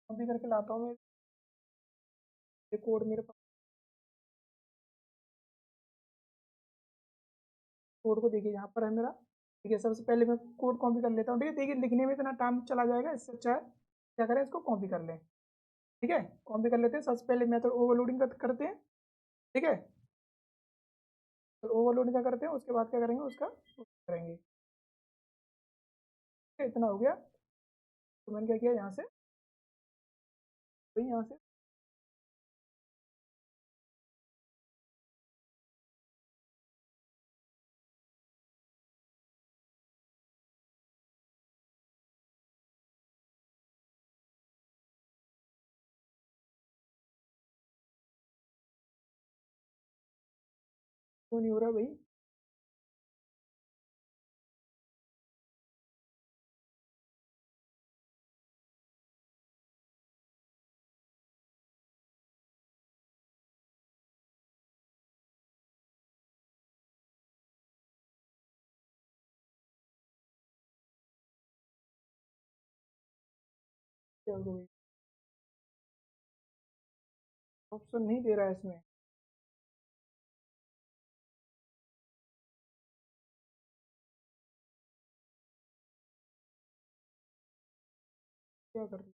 [SPEAKER 1] कॉपी करके लाता हूँ मैं। ये कोड मेरे पास, कोड को देखिए यहाँ पर है मेरा। ठीक है, सबसे पहले मैं कोड कॉपी कर लेता हूँ। ठीक है, देखिए लिखने में इतना टाइम चला जाएगा, इससे अच्छा है क्या करें, इसको कॉपी कर लें। ठीक है, कॉपी कर लेते हैं। सबसे पहले मेथड ओवरलोडिंग करते हैं। ठीक है, तो ओवरलोडिंग का करते हैं, उसके बाद क्या करेंगे, उसका करेंगे। ठीक है, इतना हो गया। तो मैंने क्या किया, यहाँ से भाई, यहाँ से क्यों नहीं हो रहा भाई, क्या होगा भाई, ऑप्शन नहीं दे रहा है इसमें। क्या कर रही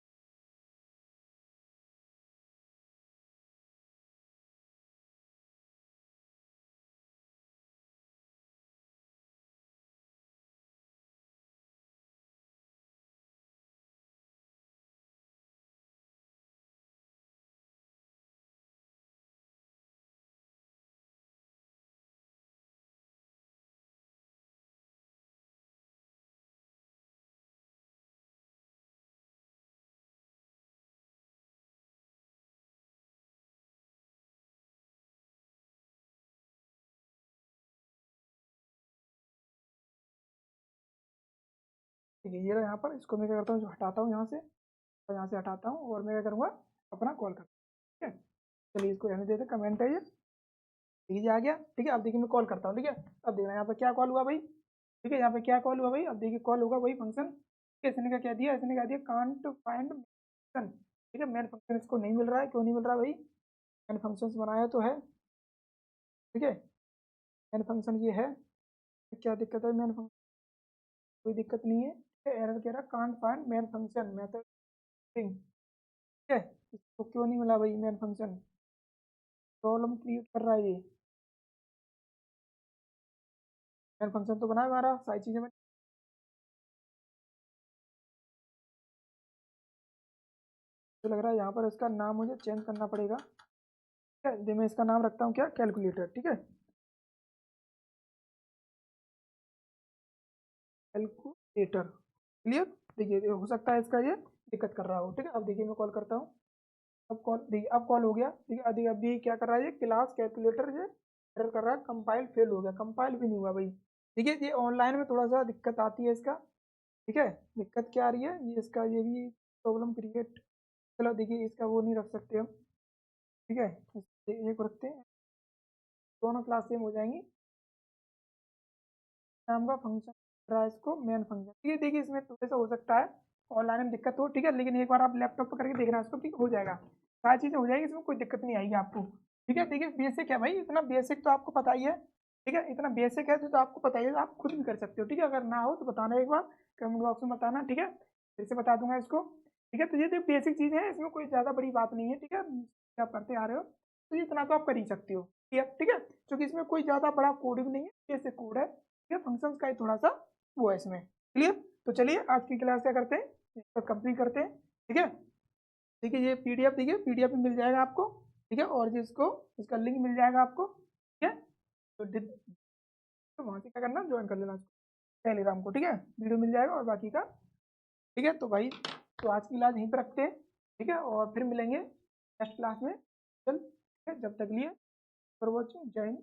[SPEAKER 1] ठीक है, ये रहा यहाँ पर, इसको मैं क्या करता हूँ, जो हटाता हूँ यहाँ से, और यहाँ से हटाता हूँ, और मैं क्या करूँगा, अपना कॉल करता हूँ। ठीक है, चलिए इसको रहने देते, कमेंट है ये। ठीक है, ये आ गया। ठीक है, अब देखिए मैं कॉल करता हूँ। ठीक है, अब देखना यहाँ पर क्या कॉल हुआ भाई। ठीक है, यहाँ पे क्या कॉल हुआ भाई, अब देखिए कॉल होगा वही फंक्शन। ठीक है, इसने क्या दिया, इसने क्या दिया, कांट फाइंड फंक्शन। ठीक है, मेन फंक्शन इसको नहीं मिल रहा है, क्यों नहीं मिल रहा भाई, मेन फंक्शन बनाया तो है। ठीक है, मेन फंक्शन ये है, क्या दिक्कत है, मेन फंक्शन कोई दिक्कत नहीं है। एरर कह रहा, can't find main function method string. ठीक है, इसको क्यों नहीं मिला भाई मेन फंक्शन, प्रॉब्लम क्रिएट कर रहा है ये। मेन फंक्शन तो बना है हमारा, सारी चीज़ें बनी। मुझे लग रहा है यहाँ पर इसका नाम मुझे चेंज करना पड़ेगा। ठीक है, मैं इसका नाम रखता हूँ क्या, कैलकुलेटर। ठीक है, कैलकुलेटर, क्लियर। देखिए ये हो सकता है इसका ये दिक्कत कर रहा हो। ठीक है, अब देखिए मैं कॉल करता हूँ। अब कॉल देखिए, अब कॉल हो गया। ठीक है, अभी अभी क्या कर रहा है ये, क्लास कैलकुलेटर ये एरर कर रहा है, कंपाइल फेल हो गया, कंपाइल भी नहीं हुआ भाई। ठीक है, ये ऑनलाइन में थोड़ा सा दिक्कत आती है इसका। ठीक है, दिक्कत क्या आ रही है, ये इसका ये भी प्रॉब्लम क्रिएट चलो देखिए इसका वो नहीं रख सकते हम, ठीक है, एक रखते हैं, दोनों क्लास सेम हो जाएंगी। नाम का फंक्शन रहा है इसको मेन फंक्शन, ठीक है। देखिए इसमें थोड़ा सा हो सकता है ऑनलाइन में दिक्कत हो, ठीक है, लेकिन एक बार आप लैपटॉप पर करके देखना इसको, ठीक हो जाएगा, सारी चीज़ें हो जाएगी, इसमें कोई दिक्कत नहीं आएगी आपको, ठीक है। देखिए बेसिक है भाई, इतना बेसिक तो आपको पता ही है, ठीक है, इतना बेसिक है तो आपको पता ही है, आप खुद भी कर सकते हो, ठीक है। अगर ना हो तो बताना एक बार, कमेंट बॉक्स में बताना, ठीक है, फिर से बता दूंगा इसको, ठीक है। तो ये तो बेसिक चीज़ है, इसमें कोई ज़्यादा बड़ी बात नहीं है, ठीक है, आप करते आ रहे हो तो इतना तो आप कर ही सकते हो, ठीक है, क्योंकि इसमें कोई ज़्यादा बड़ा कोडिंग नहीं है, बेसिक कोड है, ठीक है, फंक्शंस का ही थोड़ा सा वो है इसमें, क्लियर। तो चलिए आज की क्लास क्या करते हैं, इसको कंप्लीट करते हैं, ठीक है। देखिए ये पीडीएफ, देखिए पीडीएफ में मिल जाएगा आपको, ठीक है, और जिसको इसका लिंक मिल जाएगा आपको, ठीक है। तो वहाँ से क्या करना, ज्वाइन कर लेना टेलीग्राम को, ठीक है, वीडियो मिल जाएगा और बाकी का, ठीक है। तो भाई तो आज की क्लास यहीं पर रखते हैं, ठीक है, और फिर मिलेंगे नेक्स्ट क्लास में, चल ठीक है, जब तक लिए फॉर वॉचिंग, जय हिंद।